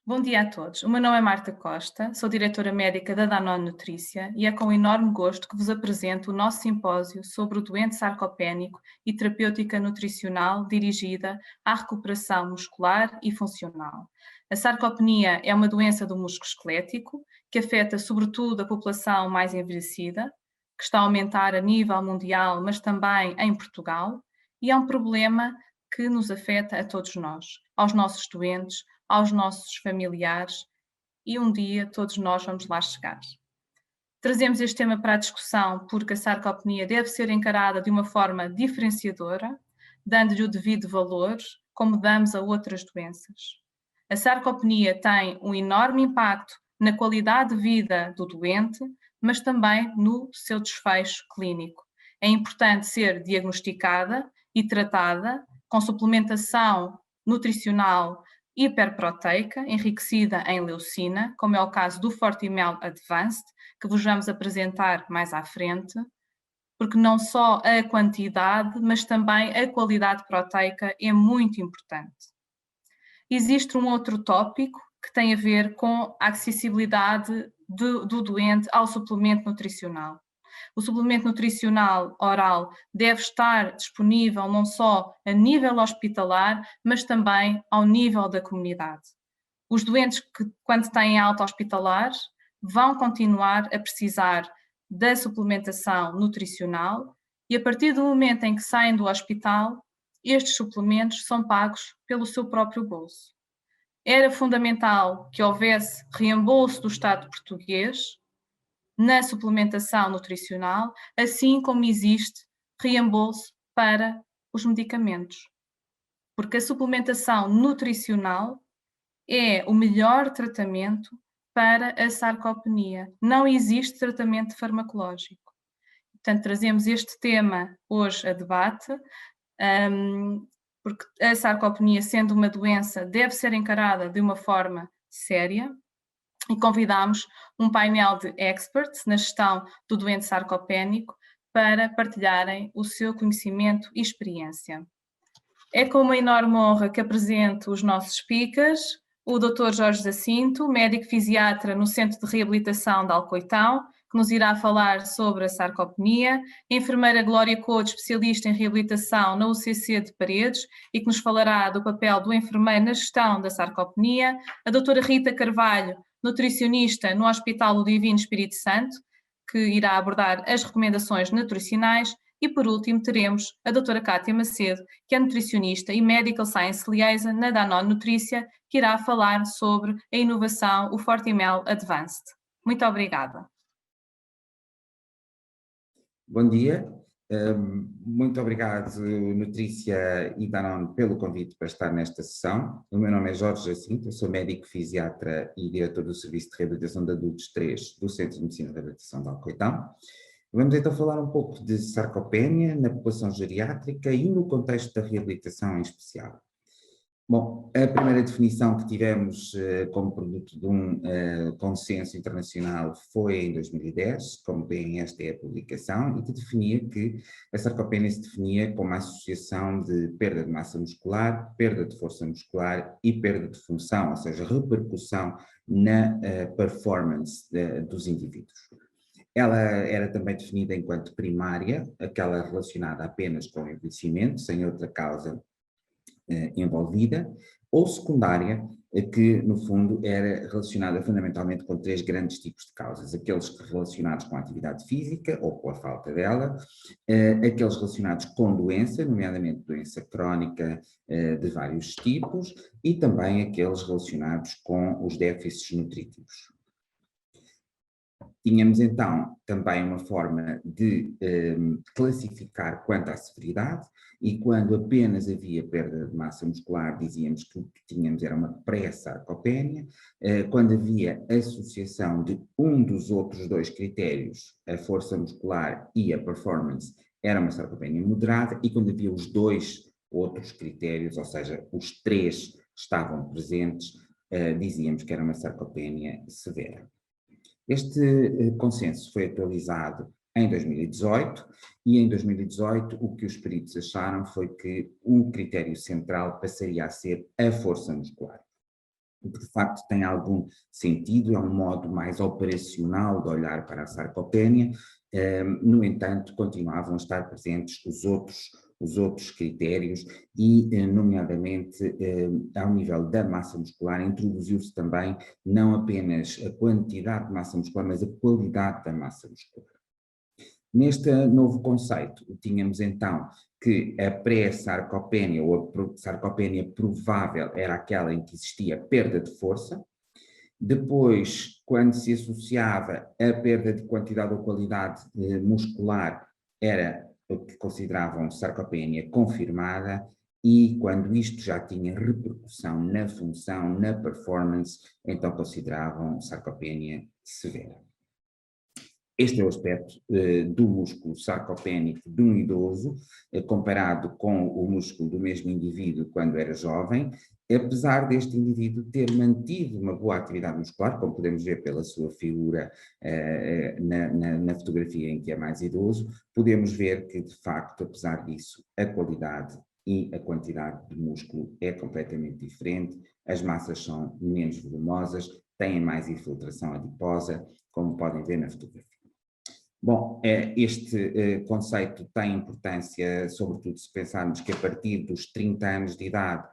Bom dia a todos. O meu nome é Marta Costa, sou diretora médica da Danone Nutrícia e é com enorme gosto que vos apresento o nosso simpósio sobre o doente sarcopénico e terapêutica nutricional dirigida à recuperação muscular e funcional. A sarcopenia é uma doença do músculo esquelético que afeta sobretudo a população mais envelhecida, que está a aumentar a nível mundial, mas também em Portugal, e é um problema que nos afeta a todos nós, aos nossos doentes, aos nossos familiares e um dia todos nós vamos lá chegar. Trazemos este tema para a discussão porque a sarcopenia deve ser encarada de uma forma diferenciadora, dando-lhe o devido valor, como damos a outras doenças. A sarcopenia tem um enorme impacto na qualidade de vida do doente, mas também no seu desfecho clínico. É importante ser diagnosticada e tratada com suplementação nutricional hiperproteica, enriquecida em leucina, como é o caso do Fortimel Advanced, que vos vamos apresentar mais à frente, porque não só a quantidade, mas também a qualidade proteica é muito importante. Existe um outro tópico que tem a ver com a acessibilidade do doente ao suplemento nutricional. O suplemento nutricional oral deve estar disponível não só a nível hospitalar, mas também ao nível da comunidade. Os doentes que, quando têm alta hospitalar, vão continuar a precisar da suplementação nutricional e a partir do momento em que saem do hospital, estes suplementos são pagos pelo seu próprio bolso. Era fundamental que houvesse reembolso do Estado português na suplementação nutricional, assim como existe reembolso para os medicamentos. Porque a suplementação nutricional é o melhor tratamento para a sarcopenia. Não existe tratamento farmacológico. Portanto, trazemos este tema hoje a debate, porque a sarcopenia, sendo uma doença, deve ser encarada de uma forma séria, e convidámos um painel de experts na gestão do doente sarcopénico para partilharem o seu conhecimento e experiência. É com uma enorme honra que apresento os nossos speakers, o Dr. Jorge Jacinto, médico fisiatra no Centro de Reabilitação de Alcoitão, que nos irá falar sobre a sarcopenia, a enfermeira Glória Couto, especialista em reabilitação na UCC de Paredes e que nos falará do papel do enfermeiro na gestão da sarcopenia, a doutora Rita Carvalho, nutricionista no Hospital do Divino Espírito Santo, que irá abordar as recomendações nutricionais, e por último teremos a doutora Cátia Macedo, que é nutricionista e Medical Science Liaison na Danone Nutrícia, que irá falar sobre a inovação, o Fortimel Advanced. Muito obrigada. Bom dia, muito obrigado Nutrícia e Danone pelo convite para estar nesta sessão. O meu nome é Jorge Jacinto, eu sou médico fisiatra e diretor do Serviço de Reabilitação de Adultos 3 do Centro de Medicina de Reabilitação de Alcoitão. Vamos então falar um pouco de sarcopenia na população geriátrica e no contexto da reabilitação em especial. Bom, a primeira definição que tivemos como produto de um consenso internacional foi em 2010, como bem esta é a publicação, e que definia que a sarcopenia se definia como a associação de perda de massa muscular, perda de força muscular e perda de função, ou seja, repercussão na performance dos indivíduos. Ela era também definida enquanto primária, aquela relacionada apenas com o envelhecimento, sem outra causa envolvida, ou secundária, que no fundo era relacionada fundamentalmente com três grandes tipos de causas: aqueles relacionados com a atividade física ou com a falta dela, aqueles relacionados com doença, nomeadamente doença crónica de vários tipos, e também aqueles relacionados com os déficits nutritivos. Tínhamos então também uma forma de classificar quanto à severidade, e quando apenas havia perda de massa muscular dizíamos que o que tínhamos era uma pré-sarcopenia. Quando havia associação de um dos outros dois critérios, a força muscular e a performance, era uma sarcopenia moderada, e quando havia os dois outros critérios, ou seja, os três estavam presentes, dizíamos que era uma sarcopenia severa. Este consenso foi atualizado em 2018 e em 2018 o que os peritos acharam foi que o critério central passaria a ser a força muscular. o que de facto tem algum sentido, é um modo mais operacional de olhar para a sarcopénia. No entanto, continuavam a estar presentes os outros critérios e, nomeadamente, ao nível da massa muscular, introduziu-se também não apenas a quantidade de massa muscular, mas a qualidade da massa muscular. Neste novo conceito, tínhamos então que a pré-sarcopénia ou a sarcopénia provável era aquela em que existia perda de força. Depois, quando se associava a perda de quantidade ou qualidade muscular, era o que consideravam sarcopénia confirmada, e quando isto já tinha repercussão na função, na performance, então consideravam sarcopénia severa. Este é o aspecto do músculo sarcopénico de um idoso, comparado com o músculo do mesmo indivíduo quando era jovem, apesar deste indivíduo ter mantido uma boa atividade muscular, como podemos ver pela sua figura na fotografia em que é mais idoso, podemos ver que, de facto, apesar disso, a qualidade e a quantidade de músculo é completamente diferente, as massas são menos volumosas, têm mais infiltração adiposa, como podem ver na fotografia. Bom, este conceito tem importância, sobretudo se pensarmos que a partir dos 30 anos de idade,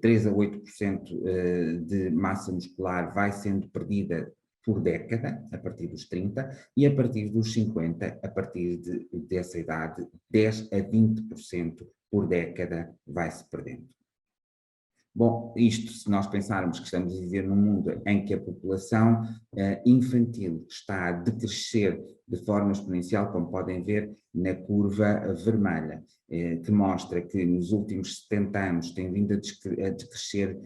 3 a 8% de massa muscular vai sendo perdida por década, a partir dos 30, e a partir dos 50, a partir dessa idade, 10 a 20% por década vai-se perdendo. Bom, isto se nós pensarmos que estamos a viver num mundo em que a população infantil está a decrescer de forma exponencial, como podem ver na curva vermelha, que mostra que nos últimos 70 anos tem vindo a decrescer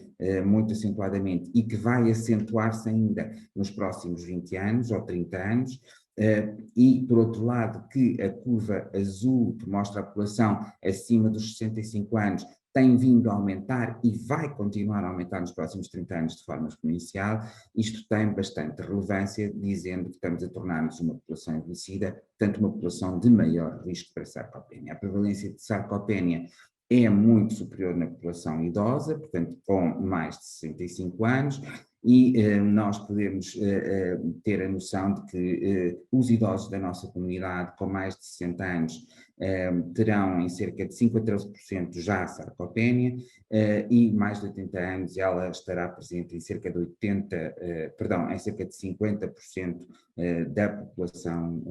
muito acentuadamente e que vai acentuar-se ainda nos próximos 20 anos ou 30 anos, e, por outro lado, que a curva azul, que mostra a população acima dos 65 anos, tem vindo a aumentar e vai continuar a aumentar nos próximos 30 anos de forma exponencial. Isto tem bastante relevância, dizendo que estamos a tornar-nos uma população envelhecida, portanto uma população de maior risco para sarcopénia. A prevalência de sarcopénia é muito superior na população idosa, portanto com mais de 65 anos, e nós podemos ter a noção de que os idosos da nossa comunidade com mais de 60 anos terão em cerca de 5 a 13% já a sarcopénia, e mais de 80 anos ela estará presente em cerca de em cerca de 50% da população,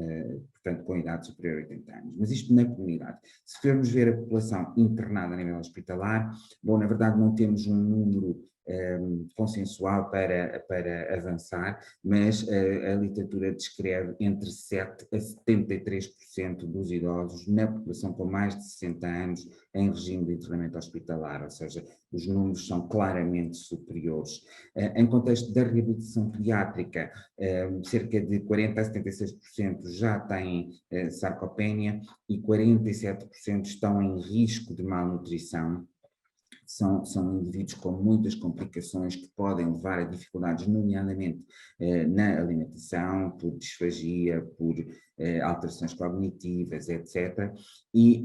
portanto com idade superior a 80 anos. Mas isto na comunidade. Se formos ver a população internada a nível hospitalar, bom, na verdade não temos um número consensual para avançar, mas a literatura descreve entre 7 a 73% dos idosos na população com mais de 60 anos em regime de internamento hospitalar, ou seja, os números são claramente superiores. Em contexto da reabilitação pediátrica, cerca de 40 a 76% já têm sarcopénia e 47% estão em risco de malnutrição. São indivíduos com muitas complicações que podem levar a dificuldades, nomeadamente na alimentação, por disfagia, por alterações cognitivas, etc. E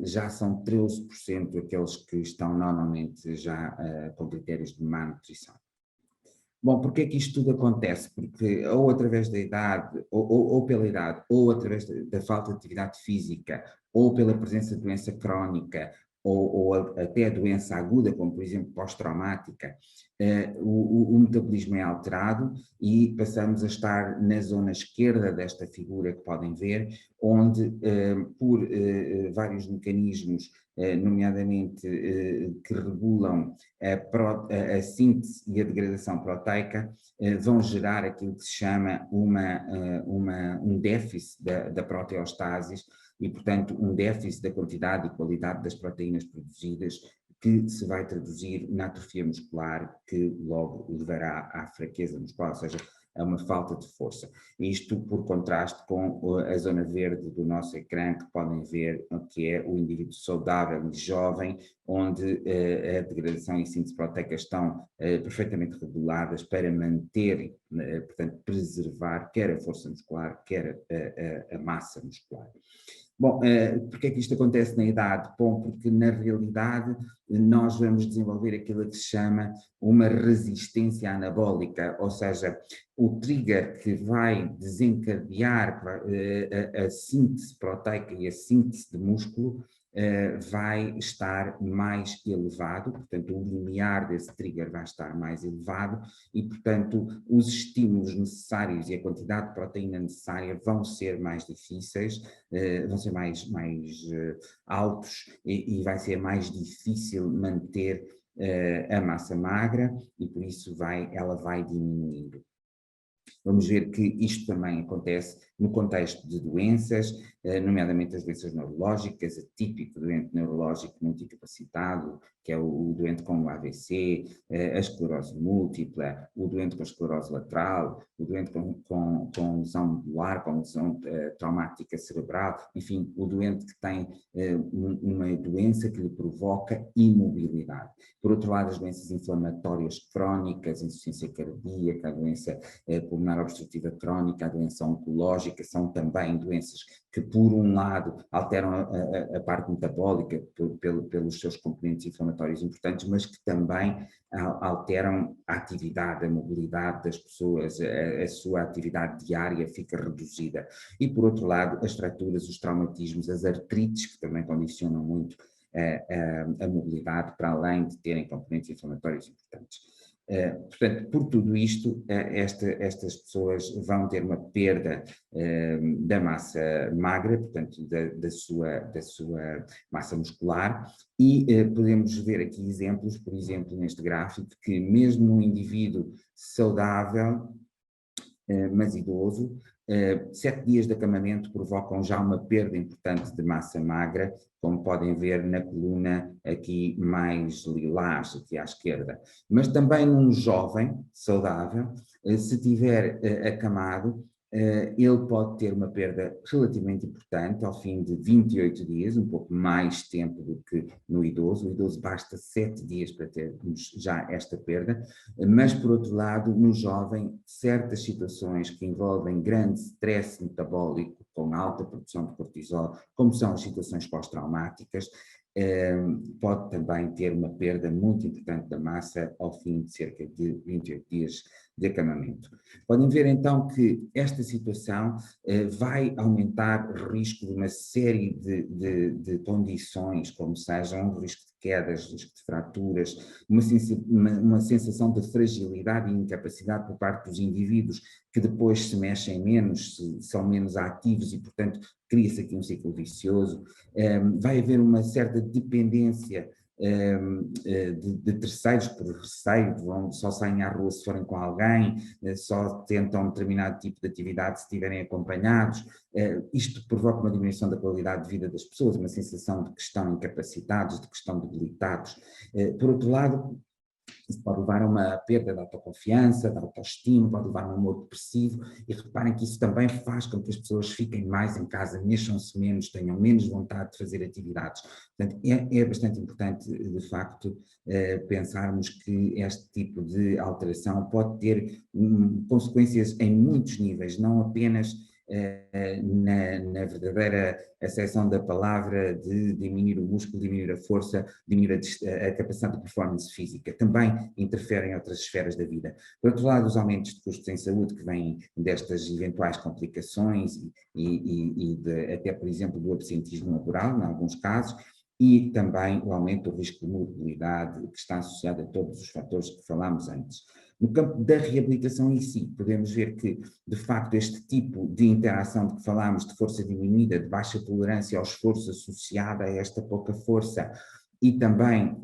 já são 13% aqueles que estão normalmente já com critérios de má nutrição. Bom, porque é que isto tudo acontece? Porque ou através da idade, ou pela idade, ou através da falta de atividade física, ou pela presença de doença crónica, ou até a doença aguda, como por exemplo pós-traumática, o metabolismo é alterado e passamos a estar na zona esquerda desta figura que podem ver, onde por vários mecanismos, nomeadamente que regulam a síntese e a degradação proteica, vão gerar aquilo que se chama um déficit da proteostasis, e, portanto, um déficit da quantidade e qualidade das proteínas produzidas, que se vai traduzir na atrofia muscular, que logo levará à fraqueza muscular, ou seja, a uma falta de força. Isto por contraste com a zona verde do nosso ecrã, que podem ver, que é o indivíduo saudável e jovem, onde a degradação e a síntese proteica estão perfeitamente reguladas para manter, portanto, preservar quer a força muscular, quer a massa muscular. Bom, porque é que isto acontece na idade? Bom, porque na realidade nós vamos desenvolver aquilo que se chama uma resistência anabólica, ou seja, o trigger que vai desencadear a síntese proteica e a síntese de músculo vai estar mais elevado, portanto o limiar desse trigger vai estar mais elevado e, portanto, os estímulos necessários e a quantidade de proteína necessária vão ser mais difíceis, vão ser mais altos e vai ser mais difícil manter a massa magra e por isso ela vai diminuindo. Vamos ver que isto também acontece no contexto de doenças, nomeadamente as doenças neurológicas, a típico doente neurológico multicapacitado, que é o doente com o AVC, a esclerose múltipla, o doente com esclerose lateral, o doente com lesão medular, com lesão traumática cerebral, enfim, o doente que tem uma doença que lhe provoca imobilidade. Por outro lado, as doenças inflamatórias crónicas, insuficiência cardíaca, a doença pulmonar obstrutiva crónica, a doença oncológica, são também doenças que, por um lado, alteram a parte metabólica pelos seus componentes inflamatórios importantes, mas que também alteram a atividade, a mobilidade das pessoas, a sua atividade diária fica reduzida. E, por outro lado, as fraturas, os traumatismos, as artrites, que também condicionam muito a mobilidade, para além de terem componentes inflamatórios importantes. Portanto, por tudo isto, estas pessoas vão ter uma perda da massa magra, portanto, da sua massa muscular, e podemos ver aqui exemplos, por exemplo, neste gráfico, que mesmo num indivíduo saudável, mas idoso, 7 dias de acamamento provocam já uma perda importante de massa magra, como podem ver na coluna aqui mais lilás, aqui à esquerda. Mas também num jovem saudável, se tiver acamado, ele pode ter uma perda relativamente importante ao fim de 28 dias, um pouco mais tempo do que no idoso. O idoso basta 7 dias para termos já esta perda, mas por outro lado, no jovem, certas situações que envolvem grande stress metabólico, com alta produção de cortisol, como são as situações pós-traumáticas, pode também ter uma perda muito importante da massa ao fim de cerca de 28 dias de acamamento. Podem ver então que esta situação vai aumentar o risco de uma série de condições, como sejam o risco de quedas, risco de fraturas, uma sensação de fragilidade e incapacidade por parte dos indivíduos que depois se mexem menos, são menos ativos e, portanto, cria-se aqui um ciclo vicioso. Vai haver uma certa dependência de terceiros por receio, só saem à rua se forem com alguém, só tentam determinado tipo de atividade se estiverem acompanhados. Isto provoca uma diminuição da qualidade de vida das pessoas, uma sensação de que estão incapacitados, de que estão debilitados. Por outro lado, isso pode levar a uma perda de autoconfiança, de autoestima, pode levar a um humor depressivo, e reparem que isso também faz com que as pessoas fiquem mais em casa, mexam-se menos, tenham menos vontade de fazer atividades. Portanto, é bastante importante, de facto, pensarmos que este tipo de alteração pode ter consequências em muitos níveis, não apenas na verdadeira acessão da palavra de diminuir o músculo, diminuir a força, diminuir a capacidade de performance física, também interferem em outras esferas da vida. Por outro lado, os aumentos de custos em saúde que vêm destas eventuais complicações até, por exemplo, do absentismo laboral, em alguns casos, e também o aumento do risco de mobilidade que está associado a todos os fatores que falámos antes. No campo da reabilitação em si, podemos ver que, de facto, este tipo de interação de que falámos, de força diminuída, de baixa tolerância ao esforço associada a esta pouca força, e também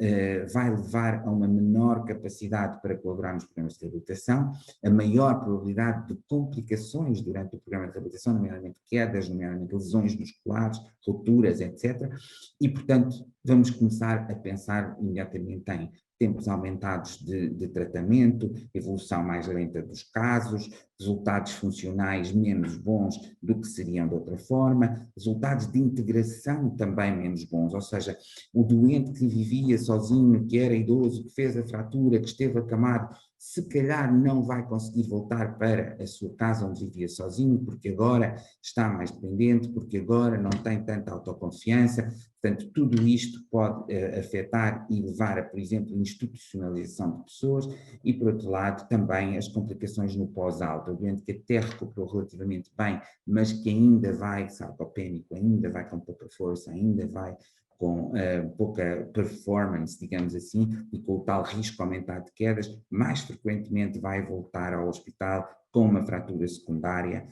vai levar a uma menor capacidade para colaborar nos programas de reabilitação, a maior probabilidade de complicações durante o programa de reabilitação, nomeadamente quedas, nomeadamente lesões musculares, rupturas, etc. E, portanto, vamos começar a pensar imediatamente em tempos aumentados de tratamento, evolução mais lenta dos casos, resultados funcionais menos bons do que seriam de outra forma, resultados de integração também menos bons, ou seja, o doente que vivia sozinho, que era idoso, que fez a fratura, que esteve acamado, se calhar não vai conseguir voltar para a sua casa onde vivia sozinho, porque agora está mais dependente, porque agora não tem tanta autoconfiança. Portanto, tudo isto pode afetar e levar a, por exemplo, institucionalização de pessoas e, por outro lado, também as complicações no pós-alta. O doente que até recuperou relativamente bem, mas que ainda vai sarcopénico, ainda vai com pouca força, ainda vai com pouca performance, digamos assim, e com o tal risco aumentado de quedas, mais frequentemente vai voltar ao hospital com uma fratura secundária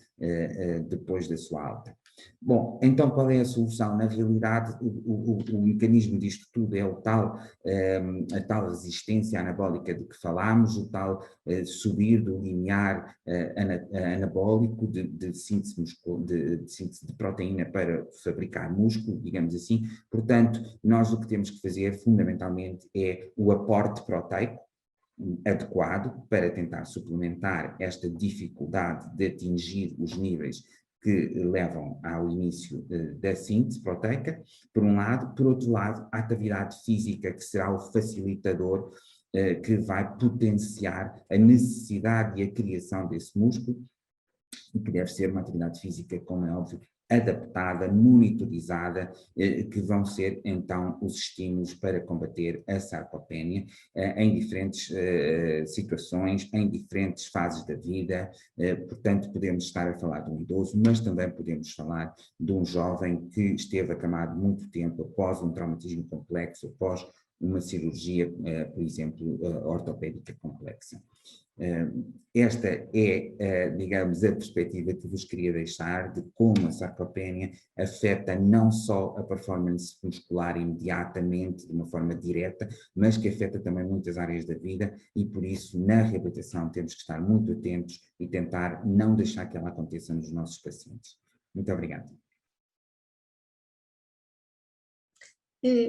depois da sua alta. Bom, então qual é a solução? Na realidade, o mecanismo disto tudo é a tal resistência anabólica de que falámos, o tal subir do limiar anabólico de síntese de proteína para fabricar músculo, digamos assim. Portanto, nós o que temos que fazer fundamentalmente é o aporte proteico adequado para tentar suplementar esta dificuldade de atingir os níveis que levam ao início da síntese proteica, por um lado. Por outro lado, a atividade física, que será o facilitador que vai potenciar a necessidade e a criação desse músculo, e que deve ser uma atividade física, como é óbvio, adaptada, monitorizada, que vão ser então os estímulos para combater a sarcopenia em diferentes situações, em diferentes fases da vida. Portanto, podemos estar a falar de um idoso, mas também podemos falar de um jovem que esteve acamado muito tempo após um traumatismo complexo, após uma cirurgia, por exemplo, ortopédica complexa. Esta é, digamos, a perspectiva que vos queria deixar de como a sarcopenia afeta não só a performance muscular imediatamente, de uma forma direta, mas que afeta também muitas áreas da vida, e por isso na reabilitação temos que estar muito atentos e tentar não deixar que ela aconteça nos nossos pacientes. Muito obrigado.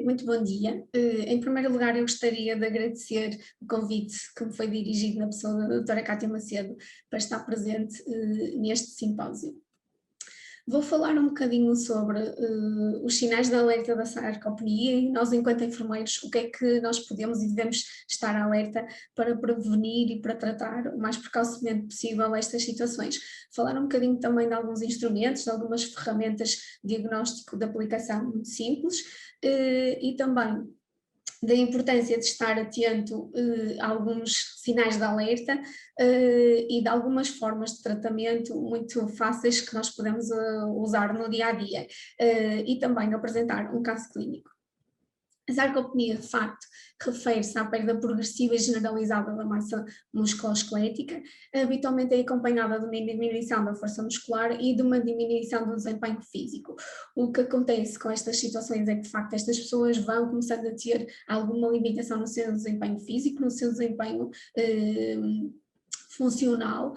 Muito bom dia. Em primeiro lugar, eu gostaria de agradecer o convite que me foi dirigido na pessoa da doutora Cátia Macedo para estar presente neste simpósio. Vou falar um bocadinho sobre os sinais de alerta da sarcopenia e nós, enquanto enfermeiros, o que é que nós podemos e devemos estar alerta para prevenir e para tratar o mais precocemente possível estas situações. Falar um bocadinho também de alguns instrumentos, de algumas ferramentas de diagnóstico de aplicação muito simples e também da importância de estar atento a alguns sinais de alerta e de algumas formas de tratamento muito fáceis que nós podemos usar no dia a dia e também apresentar um caso clínico. A sarcopenia, de facto, refere-se à perda progressiva e generalizada da massa musculoesquelética, habitualmente é acompanhada de uma diminuição da força muscular e de uma diminuição do desempenho físico. O que acontece com estas situações é que, de facto, estas pessoas vão começando a ter alguma limitação no seu desempenho físico, no seu desempenho funcional,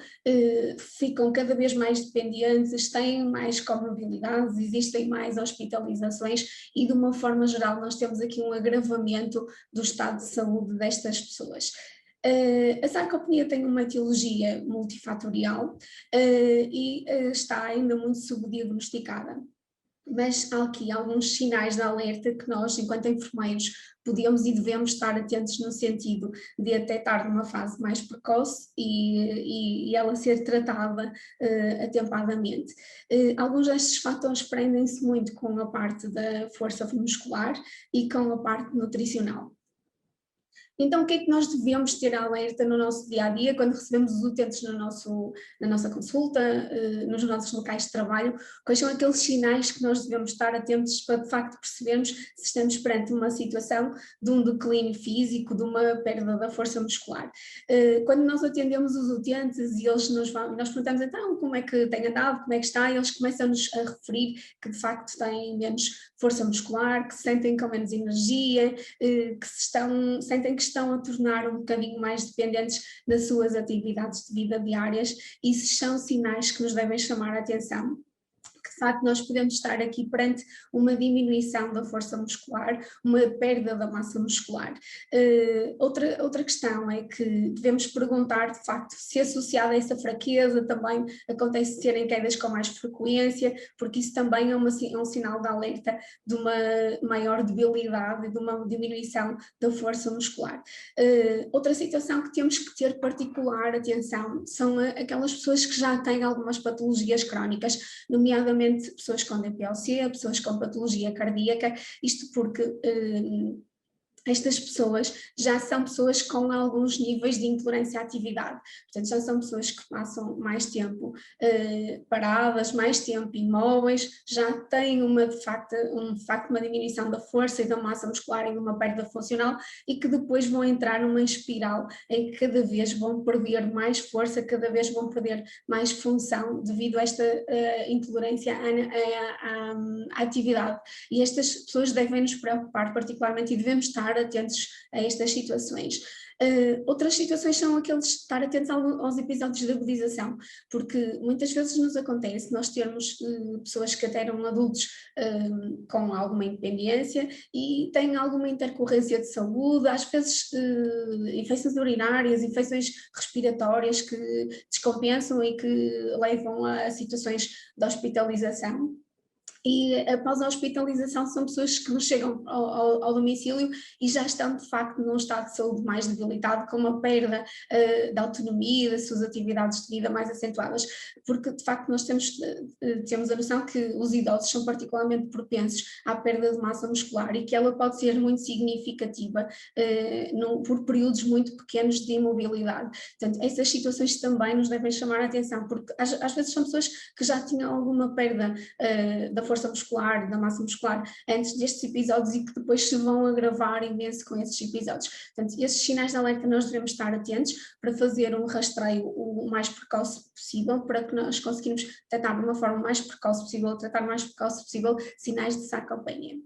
ficam cada vez mais dependentes, têm mais comorbilidades, existem mais hospitalizações e, de uma forma geral, nós temos aqui um agravamento do estado de saúde destas pessoas. A sarcopenia tem uma etiologia multifatorial e está ainda muito subdiagnosticada. Mas há aqui alguns sinais de alerta que nós, enquanto enfermeiros, podemos e devemos estar atentos no sentido de a detectar numa fase mais precoce e ela ser tratada atempadamente. Alguns destes fatores prendem-se muito com a parte da força muscular e com a parte nutricional. Então, o que é que nós devemos ter alerta no nosso dia-a-dia quando recebemos os utentes na nossa consulta, nos nossos locais de trabalho? Quais são aqueles sinais que nós devemos estar atentos para, de facto, percebermos se estamos perante uma situação de um declínio físico, de uma perda da força muscular? Quando nós atendemos os utentes e eles nós perguntamos então como é que tem andado, como é que está, e eles começam-nos a referir que, de facto, têm menos força muscular, que se sentem com menos energia, que sentem que estão a tornar um bocadinho mais dependentes das suas atividades de vida diárias. Isso são sinais que nos devem chamar a atenção. que de facto nós podemos estar aqui perante uma diminuição da força muscular, uma perda da massa muscular. Outra questão é que devemos perguntar de facto se associada a essa fraqueza também acontece terem quedas com mais frequência, porque isso também é um sinal de alerta de uma maior debilidade e de uma diminuição da força muscular. Outra situação que temos que ter particular atenção são aquelas pessoas que já têm algumas patologias crónicas, nomeadamente pessoas com DPOC, pessoas com patologia cardíaca, isto porque estas pessoas já são pessoas com alguns níveis de intolerância à atividade, portanto já são pessoas que passam mais tempo paradas, mais tempo imóveis, já têm de facto uma diminuição da força e da massa muscular e uma perda funcional e que depois vão entrar numa espiral em que cada vez vão perder mais força, cada vez vão perder mais função devido a esta intolerância à atividade, e estas pessoas devem nos preocupar particularmente e devemos estar atentos a estas situações. Outras situações são estar atentos aos episódios de agudização, porque muitas vezes nos acontece nós termos pessoas que até eram adultos com alguma independência e têm alguma intercorrência de saúde, às vezes infecções urinárias, infecções respiratórias que descompensam e que levam a situações de hospitalização. E após a hospitalização são pessoas que nos chegam ao domicílio e já estão de facto num estado de saúde mais debilitado, com uma perda da autonomia, das suas atividades de vida mais acentuadas, porque de facto nós temos a noção que os idosos são particularmente propensos à perda de massa muscular e que ela pode ser muito significativa por períodos muito pequenos de imobilidade. Portanto, essas situações também nos devem chamar a atenção, porque às vezes são pessoas que já tinham alguma perda da força muscular, da massa muscular antes destes episódios e que depois se vão agravar imenso com esses episódios. Portanto, esses sinais de alerta nós devemos estar atentos para fazer um rastreio o mais precoce possível, para que nós conseguimos tratar de uma forma mais precoce possível, sinais de sarcopenia.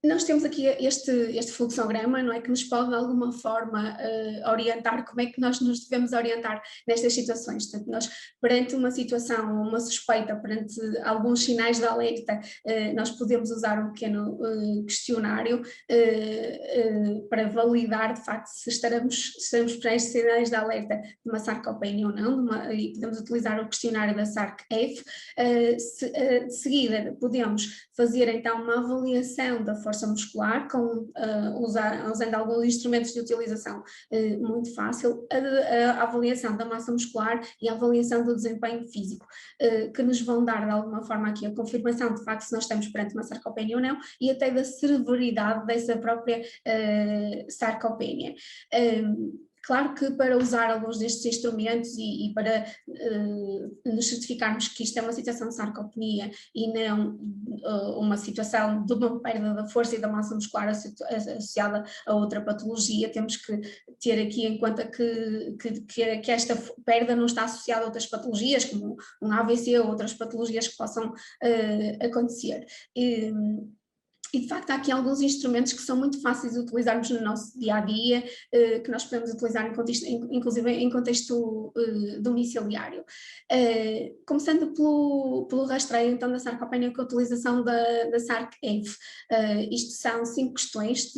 Nós temos aqui este fluxograma, não é, que nos pode de alguma forma orientar como é que nós nos devemos orientar nestas situações. Portanto, nós perante uma situação, uma suspeita, perante alguns sinais de alerta, nós podemos usar um pequeno questionário para validar de facto se estaremos perante sinais de alerta de uma sarcopenia ou não, e podemos utilizar o questionário da SARC-F. De seguida podemos fazer então uma avaliação da força muscular, usando alguns instrumentos de utilização muito fácil, a avaliação da massa muscular e a avaliação do desempenho físico, que nos vão dar de alguma forma aqui a confirmação de facto se nós estamos perante uma sarcopenia ou não e até da severidade dessa própria sarcopenia. Claro que para usar alguns destes instrumentos e para nos certificarmos que isto é uma situação de sarcopenia e não uma situação de uma perda da força e da massa muscular associada a outra patologia, temos que ter aqui em conta que esta perda não está associada a outras patologias, como um AVC ou outras patologias que possam acontecer. E de facto há aqui alguns instrumentos que são muito fáceis de utilizarmos no nosso dia-a-dia, que nós podemos utilizar inclusive em contexto domiciliário. Começando pelo rastreio então da sarcopenia com a utilização da SARC-F. Isto são 5 questões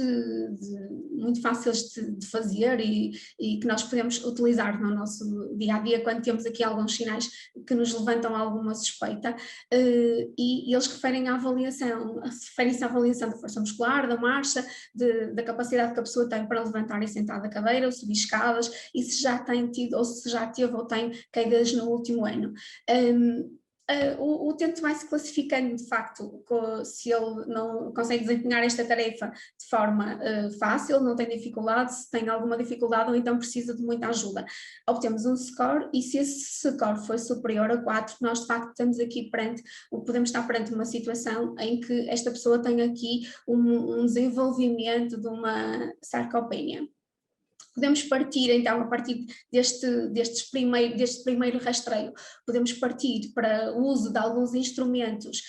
muito fáceis de fazer e que nós podemos utilizar no nosso dia-a-dia quando temos aqui alguns sinais que nos levantam alguma suspeita, e eles referem-se à avaliação da força muscular, da marcha, da capacidade que a pessoa tem para levantar e sentar da cadeira, ou subir escadas, e se já tem tido, ou se já teve ou tem quedas no último ano. O utente vai-se classificando de facto se ele não consegue desempenhar esta tarefa de forma fácil, não tem dificuldade, se tem alguma dificuldade ou então precisa de muita ajuda. Obtemos um score e se esse score for superior a 4, nós de facto estamos aqui podemos estar perante uma situação em que esta pessoa tem aqui um desenvolvimento de uma sarcopenia. Podemos partir, então, a partir deste primeiro rastreio, podemos partir para o uso de alguns instrumentos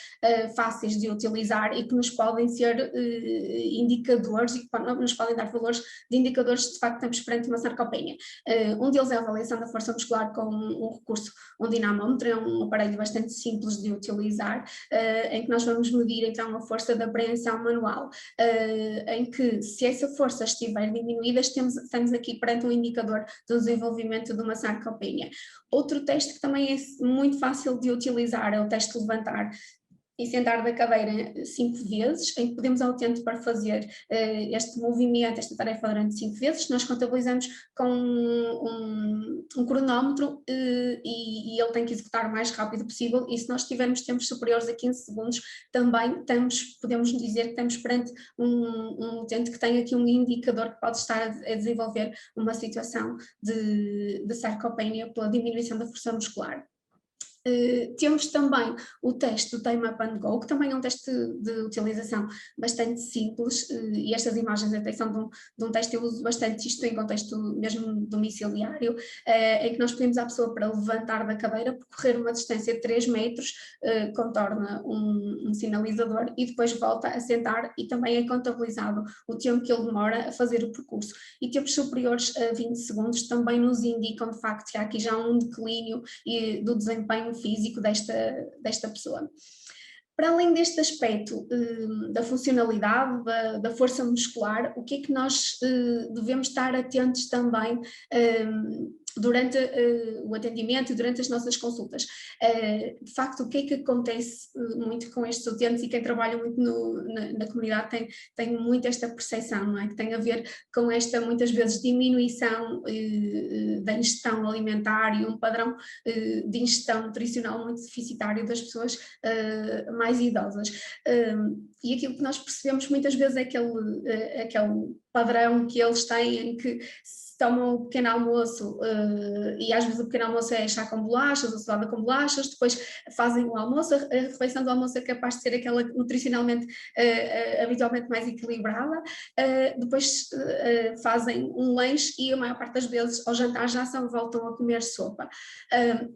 fáceis de utilizar e que nos podem ser indicadores e que nos podem dar valores de indicadores de facto que estamos perante uma sarcopenia. Um deles é a avaliação da força muscular com um recurso, um dinamómetro, é um aparelho bastante simples de utilizar, em que nós vamos medir então a força de apreensão manual, em que se essa força estiver diminuída, estamos aqui perante um indicador do desenvolvimento de uma sarcopenia. Outro teste que também é muito fácil de utilizar é o teste de levantar e sentar da cadeira 5 vezes, em que podemos ao tempo para fazer este movimento, esta tarefa durante 5 vezes. Nós contabilizamos com um cronómetro e ele tem que executar o mais rápido possível, e se nós tivermos tempos superiores a 15 segundos, também podemos dizer que estamos perante um utente que tem aqui um indicador que pode estar a desenvolver uma situação de sarcopenia pela diminuição da força muscular. Temos também o teste do Time Up and Go, que também é um teste de utilização bastante simples, e estas imagens até são de um teste, eu uso bastante isto em contexto mesmo domiciliário, em que nós pedimos à pessoa para levantar da cadeira, percorrer uma distância de 3 metros, contorna um sinalizador e depois volta a sentar, e também é contabilizado o tempo que ele demora a fazer o percurso. E tempos superiores a 20 segundos também nos indicam de facto que há aqui já um declínio do desempenho físico desta pessoa. Para além deste aspecto da funcionalidade, da força muscular, o que é que nós devemos estar atentos também durante o atendimento e durante as nossas consultas? De facto, o que é que acontece muito com estes utentes, e quem trabalha muito na comunidade tem muito esta percepção, não é? Que tem a ver com esta, muitas vezes, diminuição da ingestão alimentar e um padrão de ingestão nutricional muito deficitário das pessoas mais idosas. E aquilo que nós percebemos muitas vezes é aquele padrão que eles têm, em que tomam o pequeno almoço, e às vezes o pequeno almoço é chá com bolachas ou salada com bolachas, depois fazem o almoço, a refeição do almoço é capaz de ser aquela nutricionalmente habitualmente mais equilibrada, depois fazem um lanche e a maior parte das vezes ao jantar já voltam a comer sopa.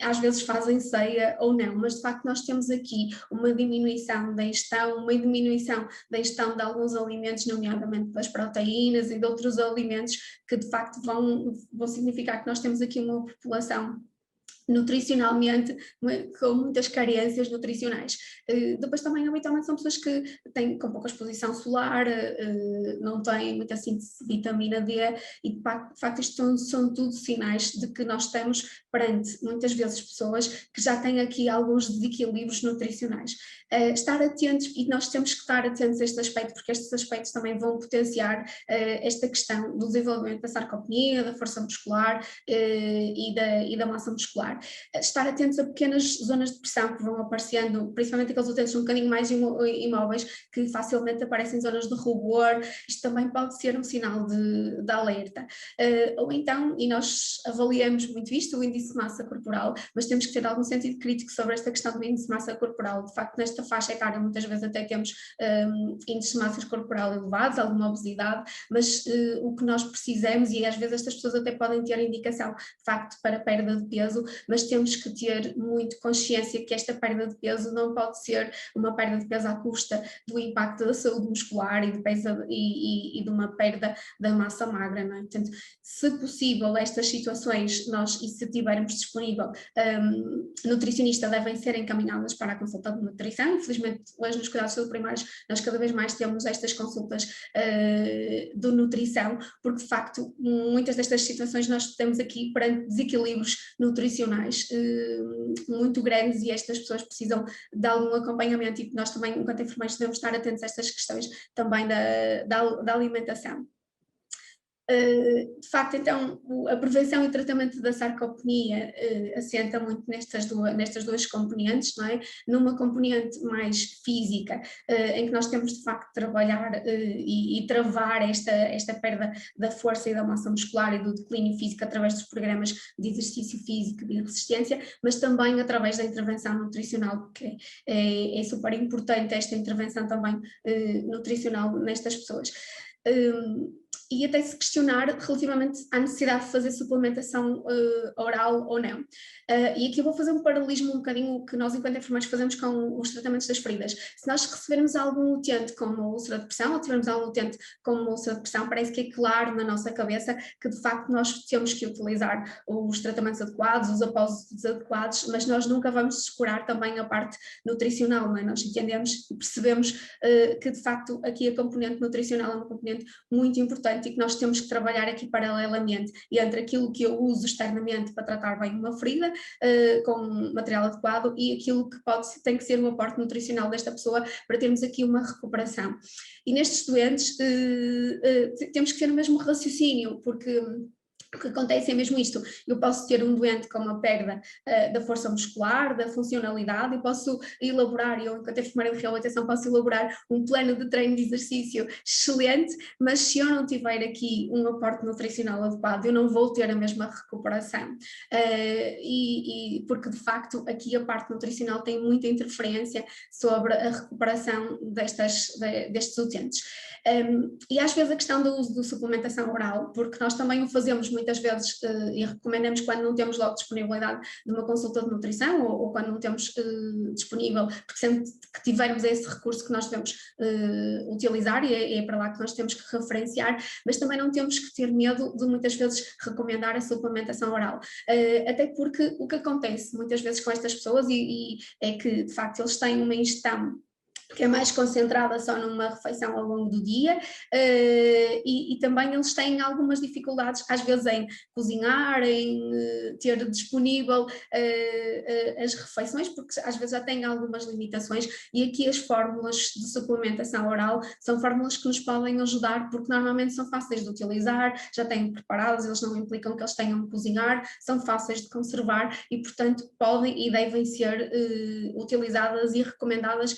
Às vezes fazem ceia ou não, mas de facto nós temos aqui uma diminuição da ingestão, uma diminuição da ingestão de alguns alimentos, nomeadamente das proteínas e de outros alimentos que de facto vão significar que nós temos aqui uma população nutricionalmente com muitas carências nutricionais. Depois também habitualmente são pessoas que têm com pouca exposição solar, não têm muita síntese de vitamina D, e de facto isto são tudo sinais de que nós estamos perante muitas vezes pessoas que já têm aqui alguns desequilíbrios nutricionais. Estar atentos, e nós temos que estar atentos a este aspecto, porque estes aspectos também vão potenciar esta questão do desenvolvimento da sarcopenia, da força muscular e da massa muscular. Estar atentos a pequenas zonas de pressão que vão aparecendo, principalmente aqueles utentes um bocadinho mais imóveis, que facilmente aparecem em zonas de rubor. Isto também pode ser um sinal de alerta. Ou então, e nós avaliamos muito isto, o índice de massa corporal, mas temos que ter algum sentido crítico sobre esta questão do índice de massa corporal. De facto, nesta faixa etária muitas vezes até temos índices de massa corporal elevados, alguma obesidade, mas o que nós precisamos, e às vezes estas pessoas até podem ter indicação de facto para perda de peso, mas temos que ter muito consciência que esta perda de peso não pode ser uma perda de peso à custa do impacto da saúde muscular e de uma perda da massa magra, não é? Portanto, se possível, estas situações, e se tivermos disponível, nutricionista, devem ser encaminhadas para a consulta de nutrição. Infelizmente, hoje nos cuidados de saúde primários nós cada vez mais temos estas consultas de nutrição, porque de facto muitas destas situações nós temos aqui perante desequilíbrios nutricionais muito grandes, e estas pessoas precisam de algum acompanhamento, e nós também, enquanto enfermeiros, devemos estar atentos a estas questões também da alimentação. De facto, então, a prevenção e o tratamento da sarcopenia assenta muito nestas duas componentes, não é? Numa componente mais física, em que nós temos de facto de trabalhar e travar esta perda da força e da massa muscular e do declínio físico através dos programas de exercício físico e de resistência, mas também através da intervenção nutricional, porque é super importante esta intervenção também nutricional nestas pessoas. e até se questionar relativamente à necessidade de fazer suplementação oral ou não. E aqui eu vou fazer um paralelismo um bocadinho que nós enquanto enfermeiros fazemos com os tratamentos das feridas. Se nós recebermos algum utente com uma úlcera de pressão ou tivermos algum utente com uma úlcera de pressão, parece que é claro na nossa cabeça que de facto nós temos que utilizar os tratamentos adequados, os apósitos adequados, mas nós nunca vamos descurar também a parte nutricional, não é? Nós entendemos e percebemos que de facto aqui a componente nutricional é uma componente muito importante e que nós temos que trabalhar aqui paralelamente entre aquilo que eu uso externamente para tratar bem uma ferida com material adequado e aquilo que tem que ser um aporte nutricional desta pessoa para termos aqui uma recuperação. E nestes doentes temos que ter o mesmo raciocínio, porque o que acontece é mesmo isto: eu posso ter um doente com uma perda da força muscular, da funcionalidade, eu posso elaborar, eu enquanto enfermeira de reabilitação posso elaborar um plano de treino de exercício excelente, mas se eu não tiver aqui um aporte nutricional adequado, eu não vou ter a mesma recuperação, porque de facto aqui a parte nutricional tem muita interferência sobre a recuperação destes utentes. E às vezes a questão do uso de suplementação oral, porque nós também o fazemos muitas vezes e recomendamos quando não temos logo disponibilidade de uma consulta de nutrição ou quando não temos disponível, porque sempre que tivermos esse recurso que nós devemos utilizar e é para lá que nós temos que referenciar, mas também não temos que ter medo de muitas vezes recomendar a suplementação oral, até porque o que acontece muitas vezes com estas pessoas e é que de facto eles têm uma ingestão que é mais concentrada só numa refeição ao longo do dia, e também eles têm algumas dificuldades às vezes em cozinhar, em ter disponível as refeições, porque às vezes já têm algumas limitações, e aqui as fórmulas de suplementação oral são fórmulas que nos podem ajudar, porque normalmente são fáceis de utilizar, já têm preparadas, eles não implicam que eles tenham de cozinhar, são fáceis de conservar e portanto podem e devem ser utilizadas e recomendadas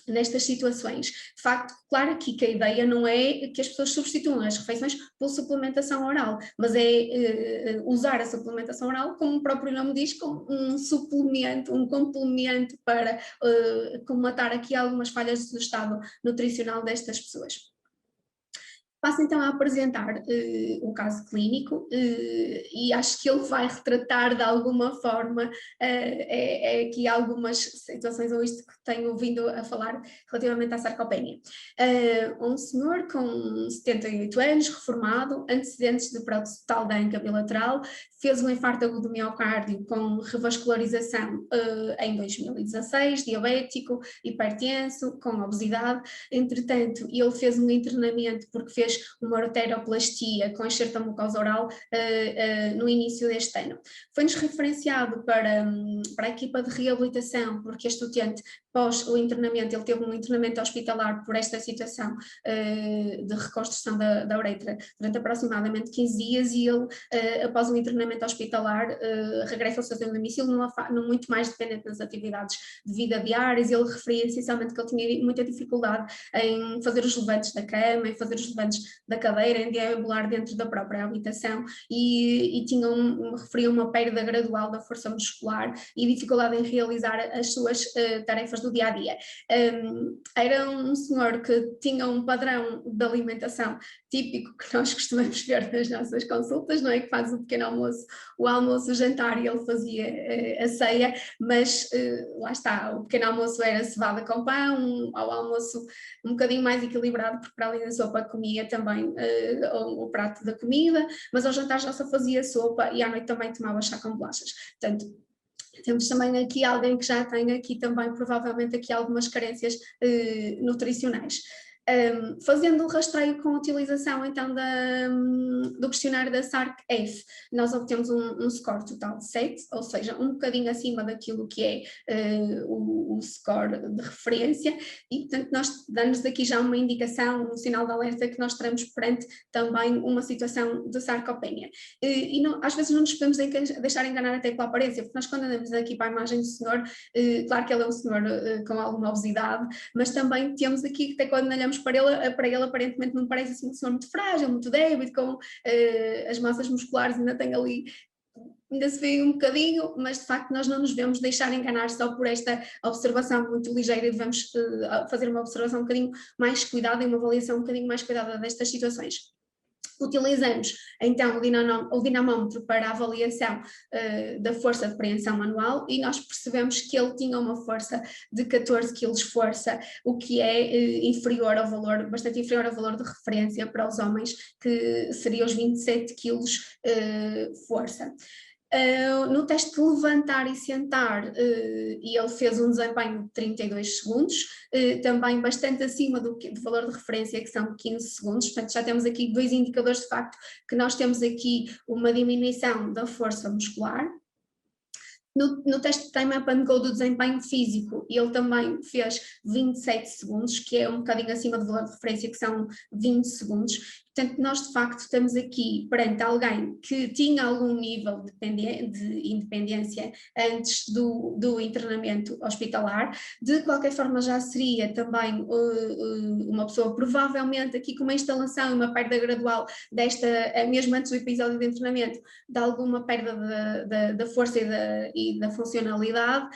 nestas situações. De facto, claro aqui que a ideia não é que as pessoas substituam as refeições por suplementação oral, mas é usar a suplementação oral, como o próprio nome diz, como um suplemento, um complemento para comatar aqui algumas falhas do estado nutricional destas pessoas. Passo então a apresentar o caso clínico e acho que ele vai retratar de alguma forma aqui algumas situações ou isto que tenho vindo a falar relativamente à sarcopenia. Um senhor com 78 anos, reformado, antecedentes de prótese total da anca bilateral, fez um infarto agudo do miocárdio com revascularização em 2016, diabético, hipertenso, com obesidade. Entretanto, ele fez um internamento porque fez uma arterioplastia com enxerto da mucosa oral no início deste ano. Foi-nos referenciado para a equipa de reabilitação, porque este utente, pós o internamento, ele teve um internamento hospitalar por esta situação de reconstrução da uretra durante aproximadamente 15 dias e ele, após o internamento hospitalar, regressa ao seu domicílio muito mais dependente das atividades de vida diárias. Ele referia essencialmente que ele tinha muita dificuldade em fazer os levantes da cama, em fazer os levantes da cadeira, em deambular dentro da própria habitação e referia uma perda gradual da força muscular e dificuldade em realizar as suas tarefas do dia a dia. Era um senhor que tinha um padrão de alimentação típico que nós costumamos ver nas nossas consultas, não é? Que faz o pequeno almoço, o almoço, o jantar e ele fazia a ceia, mas lá está, o pequeno almoço era cevada com pão, ao almoço um bocadinho mais equilibrado, porque para além da sopa comia também o prato da comida, mas ao jantar já só fazia sopa e à noite também tomava chá com bolachas. Portanto, temos também aqui alguém que já tem aqui também provavelmente aqui algumas carências nutricionais. Fazendo um rastreio com a utilização então do questionário da SARC-F, nós obtemos um score total de 7, ou seja, um bocadinho acima daquilo que é o score de referência, e portanto nós damos aqui já uma indicação, um sinal de alerta que nós teremos perante também uma situação de sarcopenia. E não, às vezes não nos podemos deixar enganar até pela aparência, porque nós quando andamos aqui para a imagem do senhor, claro que ele é um senhor com alguma obesidade, mas também temos aqui, até quando olhamos para ele aparentemente não parece assim um senhor muito frágil, muito débil, com as massas musculares ainda tem ali ainda se vê um bocadinho, mas de facto nós não nos devemos deixar enganar só por esta observação muito ligeira e devemos fazer uma observação um bocadinho mais cuidada e uma avaliação um bocadinho mais cuidada destas situações. Utilizamos então o dinamómetro para a avaliação da força de preensão manual e nós percebemos que ele tinha uma força de 14 kg força, o que é inferior ao valor, bastante inferior ao valor de referência para os homens, que seria os 27 kg força. No teste de levantar e sentar, e ele fez um desempenho de 32 segundos, também bastante acima do valor de referência, que são 15 segundos, portanto já temos aqui 2 indicadores de facto que nós temos aqui uma diminuição da força muscular. No teste de time up and go do desempenho físico, ele também fez 27 segundos, que é um bocadinho acima do valor de referência, que são 20 segundos. Portanto, nós de facto estamos aqui perante alguém que tinha algum nível de independência antes do internamento hospitalar. De qualquer forma, já seria também uma pessoa provavelmente aqui com uma instalação e uma perda gradual mesmo antes do episódio de internamento, de alguma perda da força e da funcionalidade,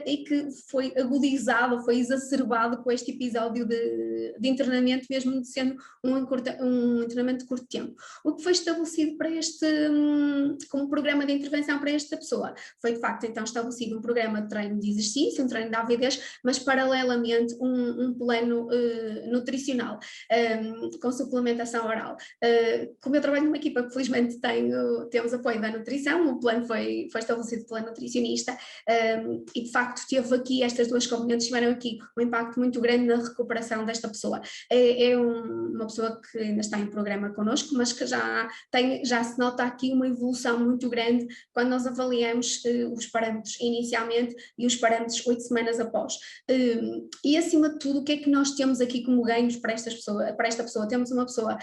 e que foi agudizado, foi exacerbado com este episódio de internamento, mesmo sendo um internamento de curto tempo. O que foi estabelecido para como programa de intervenção para esta pessoa? Foi de facto então estabelecido um programa de treino de exercício, um treino de avidez, mas paralelamente um plano nutricional, com suplementação oral. Como eu trabalho numa equipa que felizmente temos apoio da nutrição, o plano foi estabelecido pela nutricionista, e de facto teve aqui estas duas componentes, tiveram aqui um impacto muito grande na recuperação desta pessoa. É uma pessoa que ainda está em programa connosco, mas que já se nota aqui uma evolução muito grande quando nós avaliamos os parâmetros inicialmente e os parâmetros 8 semanas após. E acima de tudo, o que é que nós temos aqui como ganhos para esta pessoa? Temos uma pessoa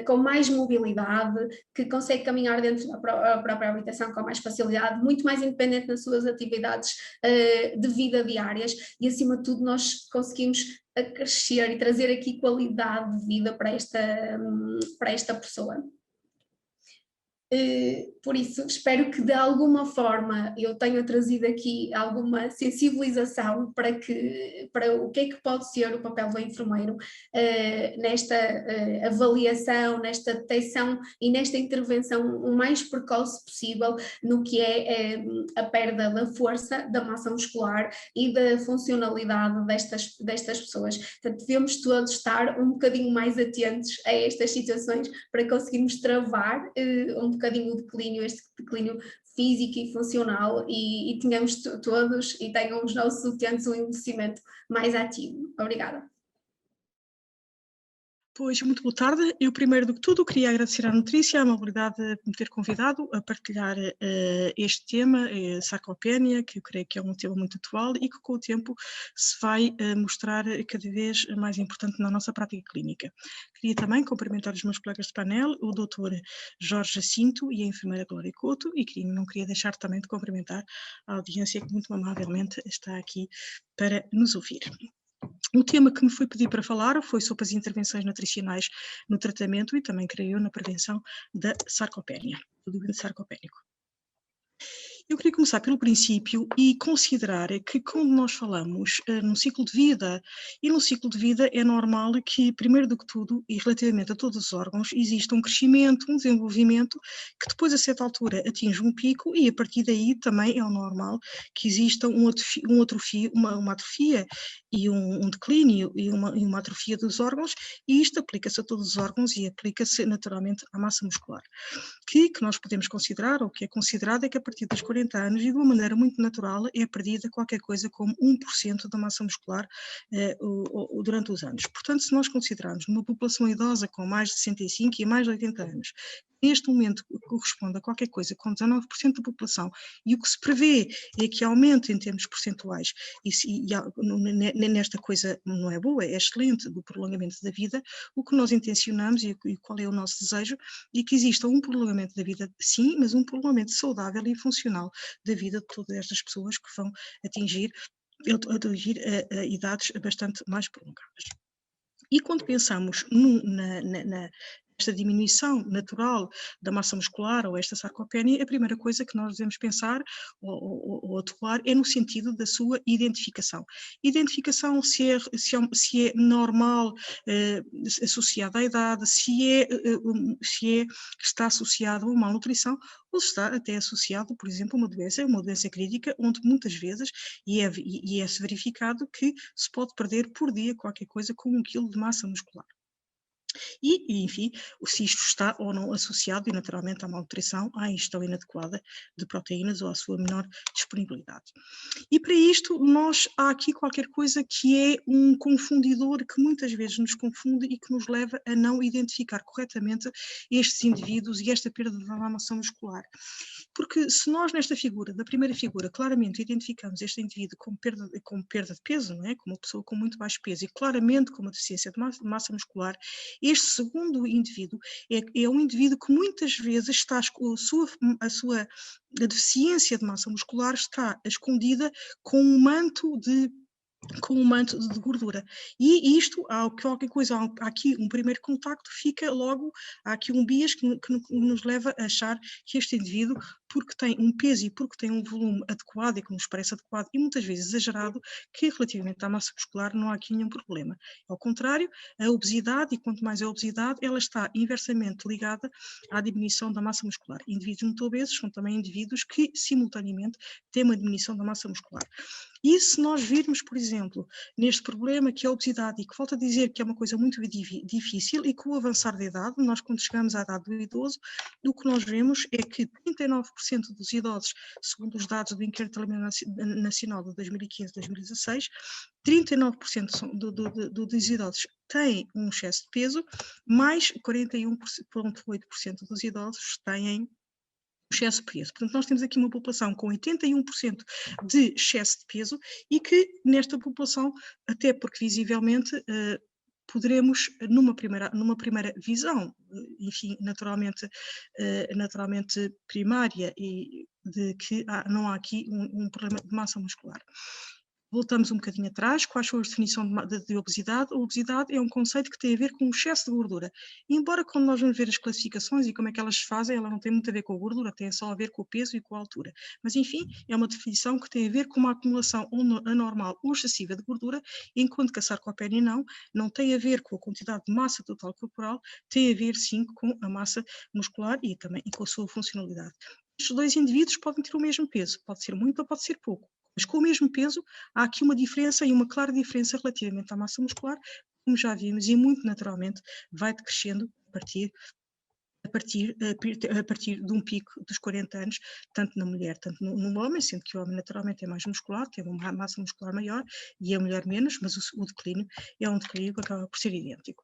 com mais mobilidade, que consegue caminhar dentro da própria habitação com mais facilidade, muito mais independente nas suas atividades de vida diárias, e acima de tudo nós conseguimos crescer e trazer aqui qualidade de vida para esta pessoa. Por isso, espero que de alguma forma eu tenha trazido aqui alguma sensibilização para o que é que pode ser o papel do enfermeiro nesta avaliação, nesta detecção e nesta intervenção o mais precoce possível no que é a perda da força, da massa muscular e da funcionalidade destas pessoas. Portanto, devemos todos estar um bocadinho mais atentos a estas situações para conseguirmos travar um bocadinho o declínio, este declínio físico e funcional, e tenhamos todos e tenham os nossos utentes um envelhecimento mais ativo. Obrigada. Pois, muito boa tarde. Eu, primeiro do que tudo, queria agradecer à Nutrícia a amabilidade de me ter convidado a partilhar este tema, sarcopenia, que eu creio que é um tema muito atual e que com o tempo se vai mostrar cada vez mais importante na nossa prática clínica. Queria também cumprimentar os meus colegas de painel, o Dr. Jorge Jacinto e a enfermeira Glória Couto, e não queria deixar também de cumprimentar a audiência que muito amavelmente está aqui para nos ouvir. O tema que me foi pedido para falar foi sobre as intervenções nutricionais no tratamento e também, creio eu, na prevenção da sarcopenia, do doente sarcopénico. Eu queria começar pelo princípio e considerar que quando nós falamos num ciclo de vida, e num ciclo de vida é normal que, primeiro do que tudo, e relativamente a todos os órgãos, exista um crescimento, um desenvolvimento, que depois a certa altura atinge um pico e a partir daí também é o normal que exista uma atrofia e um declínio e uma atrofia dos órgãos, e isto aplica-se a todos os órgãos e aplica-se naturalmente à massa muscular. Que nós podemos considerar, ou que é considerado, é que a partir dos 40 anos e de uma maneira muito natural é perdida qualquer coisa como 1% da massa muscular durante os anos. Portanto, se nós considerarmos numa população idosa com mais de 65 e mais de 80 anos, neste momento corresponde a qualquer coisa com 19% da população, e o que se prevê é que aumente em termos percentuais, nesta coisa não é boa, é excelente, do prolongamento da vida, o que nós intencionamos e qual é o nosso desejo, é que exista um prolongamento da vida, sim, mas um prolongamento saudável e funcional da vida de todas estas pessoas que vão atingir idades bastante mais prolongadas. E quando pensamos esta diminuição natural da massa muscular ou esta sarcopenia, a primeira coisa que nós devemos pensar ou atuar é no sentido da sua identificação. Identificação se é normal, associada à idade, se está associado a uma malnutrição, ou se está até associado, por exemplo, a uma doença crítica, onde muitas vezes, e é-se verificado que se pode perder por dia qualquer coisa como 1 kg de massa muscular. E, enfim, se isto está ou não associado, e naturalmente, à malnutrição, à ingestão inadequada de proteínas ou à sua menor disponibilidade. E para isto, há aqui qualquer coisa que é um confundidor que muitas vezes nos confunde e que nos leva a não identificar corretamente estes indivíduos e esta perda da massa muscular. Porque se nós da primeira figura, claramente identificamos este indivíduo como perda de peso, não é? Como uma pessoa com muito baixo peso e claramente com uma deficiência de massa muscular, este segundo indivíduo é um indivíduo que muitas vezes está a sua deficiência de massa muscular está escondida com um manto de gordura. E isto, há qualquer coisa, há aqui um primeiro contacto, há aqui um bias que nos leva a achar que este indivíduo, porque tem um peso e porque tem um volume adequado e que nos parece adequado e muitas vezes exagerado, que relativamente à massa muscular não há aqui nenhum problema. Ao contrário, a obesidade, e quanto mais a obesidade, ela está inversamente ligada à diminuição da massa muscular. Indivíduos muito obesos são também indivíduos que, simultaneamente, têm uma diminuição da massa muscular. E se nós virmos, por exemplo, neste problema que é a obesidade, e que volto a dizer que é uma coisa muito difícil, e com o avançar da idade, nós quando chegamos à idade do idoso, o que nós vemos é que 39% dos idosos, segundo os dados do Inquérito Nacional de 2015-2016, 39% dos idosos têm um excesso de peso, mais 41,8% dos idosos têm excesso de peso. Portanto, nós temos aqui uma população com 81% de excesso de peso e que nesta população, até porque visivelmente poderemos, numa primeira visão, enfim, naturalmente primária, e de que não há aqui um problema de massa muscular. Voltamos um bocadinho atrás, quais são as definições de obesidade? A obesidade é um conceito que tem a ver com o excesso de gordura. E embora quando nós vamos ver as classificações e como é que elas se fazem, ela não tem muito a ver com a gordura, tem só a ver com o peso e com a altura. Mas enfim, é uma definição que tem a ver com uma acumulação anormal ou excessiva de gordura, enquanto que a sarcopenia não tem a ver com a quantidade de massa total corporal, tem a ver sim com a massa muscular e também com a sua funcionalidade. Estes dois indivíduos podem ter o mesmo peso, pode ser muito ou pode ser pouco. Mas com o mesmo peso, há aqui uma diferença e uma clara diferença relativamente à massa muscular, como já vimos, e muito naturalmente vai decrescendo a partir de um pico dos 40 anos, tanto na mulher, tanto no homem, sendo que o homem naturalmente é mais musculado, tem uma massa muscular maior, e a mulher menos, mas o declínio é um declínio que acaba por ser idêntico.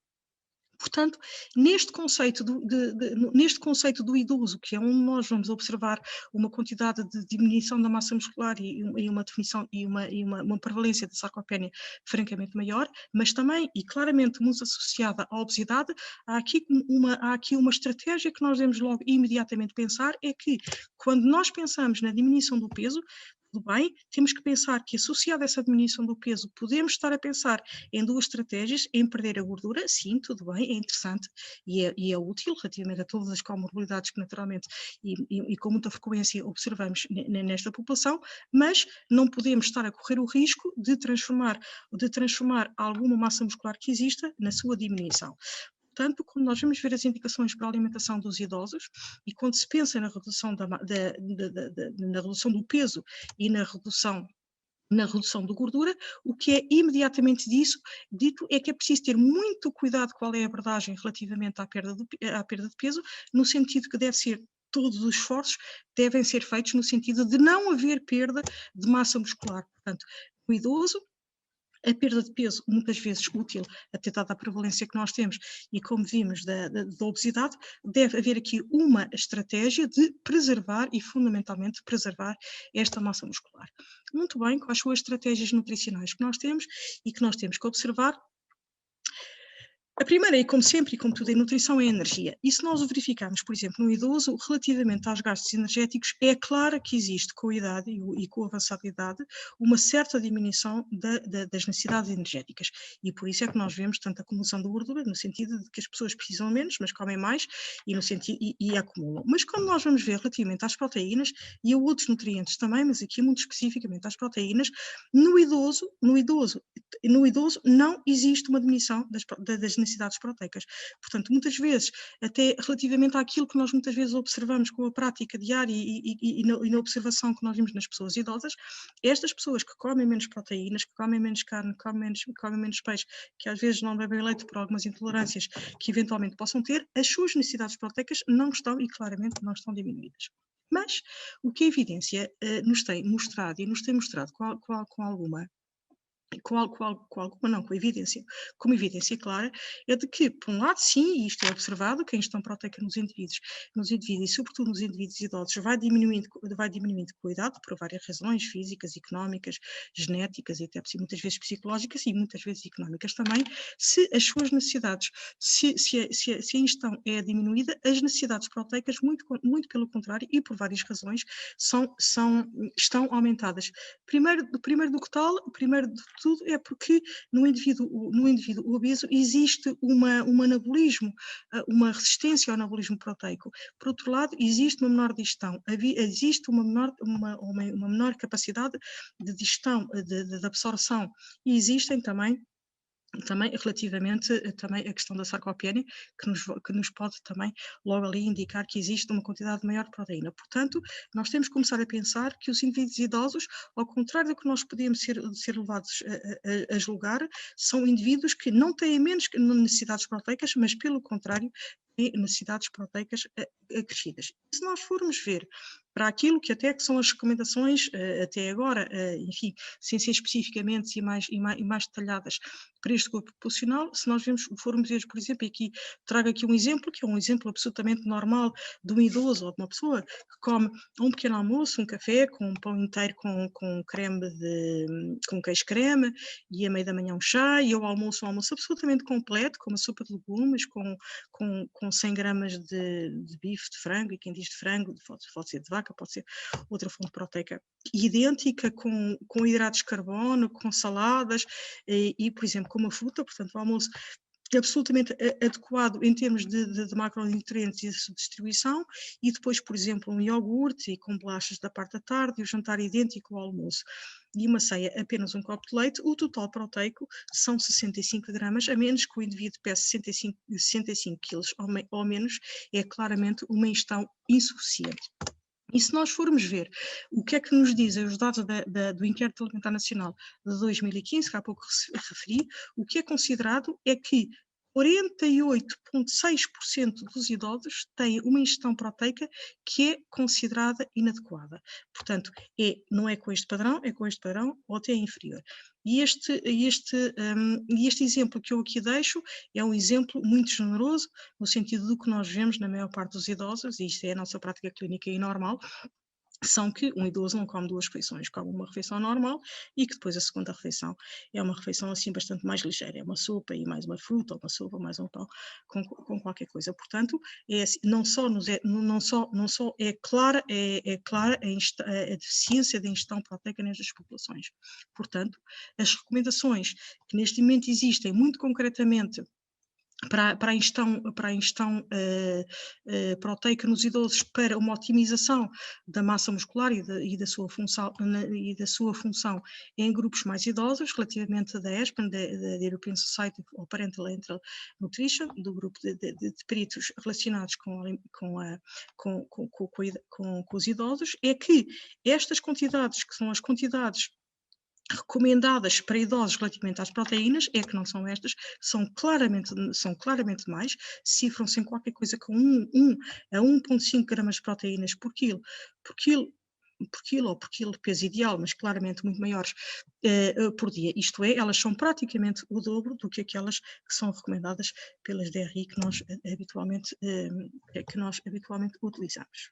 Portanto, neste conceito do idoso, que é onde nós vamos observar uma quantidade de diminuição da massa muscular e uma definição e uma prevalência de sarcopenia francamente maior, mas também e claramente muito associada à obesidade, há aqui uma estratégia que nós devemos logo imediatamente pensar, é que quando nós pensamos na diminuição do peso, tudo bem, temos que pensar que associado a essa diminuição do peso, podemos estar a pensar em duas estratégias, em perder a gordura, sim, tudo bem, é interessante e é útil relativamente a todas as comorbilidades que naturalmente e com muita frequência observamos nesta população, mas não podemos estar a correr o risco de transformar alguma massa muscular que exista na sua diminuição. Portanto, quando nós vamos ver as indicações para a alimentação dos idosos e quando se pensa na redução, na redução do peso e na redução de gordura, o que é imediatamente dito é que é preciso ter muito cuidado qual é a abordagem relativamente à perda de peso, no sentido que todos os esforços devem ser feitos no sentido de não haver perda de massa muscular. Portanto, o idoso, a perda de peso, muitas vezes útil, até dada a prevalência que nós temos, e como vimos da obesidade, deve haver aqui uma estratégia de preservar e fundamentalmente preservar esta massa muscular. Muito bem, quais são as estratégias nutricionais que nós temos e que nós temos que observar? A primeira, e como sempre, e como tudo em nutrição, é a energia. E se nós o verificarmos, por exemplo, no idoso, relativamente aos gastos energéticos, é claro que existe com a idade e com a avançada idade uma certa diminuição das necessidades energéticas. E por isso é que nós vemos tanta acumulação de gordura, no sentido de que as pessoas precisam menos, mas comem mais e, no sentido, e acumulam. Mas quando nós vamos ver relativamente às proteínas e a outros nutrientes também, mas aqui muito especificamente às proteínas, no idoso não existe uma diminuição das necessidades proteicas. Portanto, muitas vezes, até relativamente àquilo que nós muitas vezes observamos com a prática diária e na observação que nós vimos nas pessoas idosas, estas pessoas que comem menos proteínas, que comem menos carne, que comem menos peixe, que às vezes não bebem leite por algumas intolerâncias que eventualmente possam ter, as suas necessidades proteicas não estão e claramente não estão diminuídas. Mas o que a evidência nos tem mostrado e nos tem mostrado com alguma com evidência clara, é de que, por um lado, sim, e isto é observado, que a ingestão proteica nos indivíduos e sobretudo nos indivíduos idosos vai diminuindo com a idade, por várias razões físicas, económicas, genéticas e até muitas vezes psicológicas e muitas vezes económicas também, se as suas necessidades, se a ingestão é diminuída, as necessidades proteicas, muito pelo contrário, e por várias razões, estão aumentadas. Primeiro do que tal, primeiro de tudo é porque no indivíduo obeso existe um anabolismo, uma resistência ao anabolismo proteico. Por outro lado, existe uma menor digestão, existe uma menor capacidade de digestão, de absorção, e existem também relativamente também a questão da sarcopenia, que nos pode também logo ali indicar que existe uma quantidade maior de proteína. Portanto, nós temos que começar a pensar que os indivíduos idosos, ao contrário do que nós podemos ser levados a julgar, são indivíduos que não têm menos necessidades proteicas, mas pelo contrário, têm necessidades proteicas acrescidas. Se nós formos ver para aquilo que até que são as recomendações até agora, enfim, sem ser especificamente e mais detalhadas para este grupo populacional, se nós formos ver, por exemplo, e aqui trago aqui um exemplo, que é um exemplo absolutamente normal de um idoso ou de uma pessoa que come um pequeno almoço, um café com um pão inteiro com queijo creme, e a meio da manhã um chá, e ao almoço um almoço absolutamente completo, com uma sopa de legumes, com 100 gramas de bife, de frango, e quem diz de frango pode ser de vaca, pode ser outra fonte proteica idêntica, com hidratos de carbono, com saladas e, por exemplo, com uma fruta, portanto o almoço absolutamente adequado em termos de macronutrientes e de distribuição, e depois, por exemplo, um iogurte e com bolachas da parte da tarde, e o jantar idêntico ao almoço. E uma ceia apenas um copo de leite, o total proteico são 65 gramas, a menos que o indivíduo pese 65 quilos ou menos, é claramente uma ingestão insuficiente. E se nós formos ver o que é que nos dizem os dados do Inquérito Alimentar Nacional de 2015, que há pouco referi, o que é considerado é que 48,6% dos idosos têm uma ingestão proteica que é considerada inadequada. Portanto, não é com este padrão, é com este padrão ou até inferior. E este exemplo que eu aqui deixo é um exemplo muito generoso, no sentido do que nós vemos na maior parte dos idosos, e isto é a nossa prática clínica e normal, são que um idoso não come duas refeições, come uma refeição normal e que depois a segunda refeição é uma refeição assim bastante mais ligeira, é uma sopa e mais uma fruta, ou uma sopa mais um pão com qualquer coisa. Portanto, não só é clara a deficiência da ingestão proteica nestas populações. Portanto, as recomendações que neste momento existem, muito concretamente, para a ingestão proteica nos idosos, para uma otimização da massa muscular e da sua função em grupos mais idosos, relativamente da ESPAN, da European Society of Parental Nutrition, do grupo de peritos relacionados com os idosos, é que estas quantidades, que são as quantidades recomendadas para idosos relativamente às proteínas, é que não são estas, são claramente mais, cifram-se em qualquer coisa com 1 a 1,5 gramas de proteínas por quilo ou por quilo de peso ideal, mas claramente muito maiores por dia. Isto é, elas são praticamente o dobro do que aquelas que são recomendadas pelas DRI que nós habitualmente utilizamos.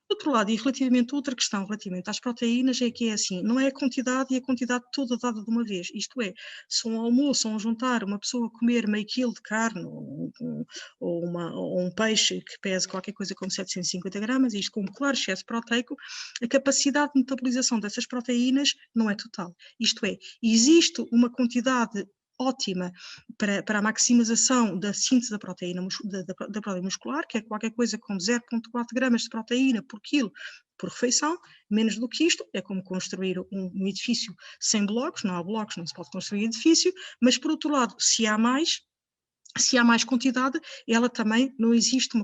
Por outro lado, e relativamente a outra questão, relativamente às proteínas, é que é assim, não é a quantidade e a quantidade toda dada de uma vez. Isto é, se um almoço ou um jantar, uma pessoa comer meio quilo de carne ou um peixe que pese qualquer coisa como 750 gramas, isto com um claro excesso proteico, a capacidade de metabolização dessas proteínas não é total. Isto é, existe uma quantidade ótima para a maximização da síntese da proteína, da proteína muscular, que é qualquer coisa como 0,4 gramas de proteína por quilo por refeição. Menos do que isto é como construir um edifício sem blocos, não há blocos, não se pode construir edifício, mas por outro lado, se há mais quantidade, ela também não existe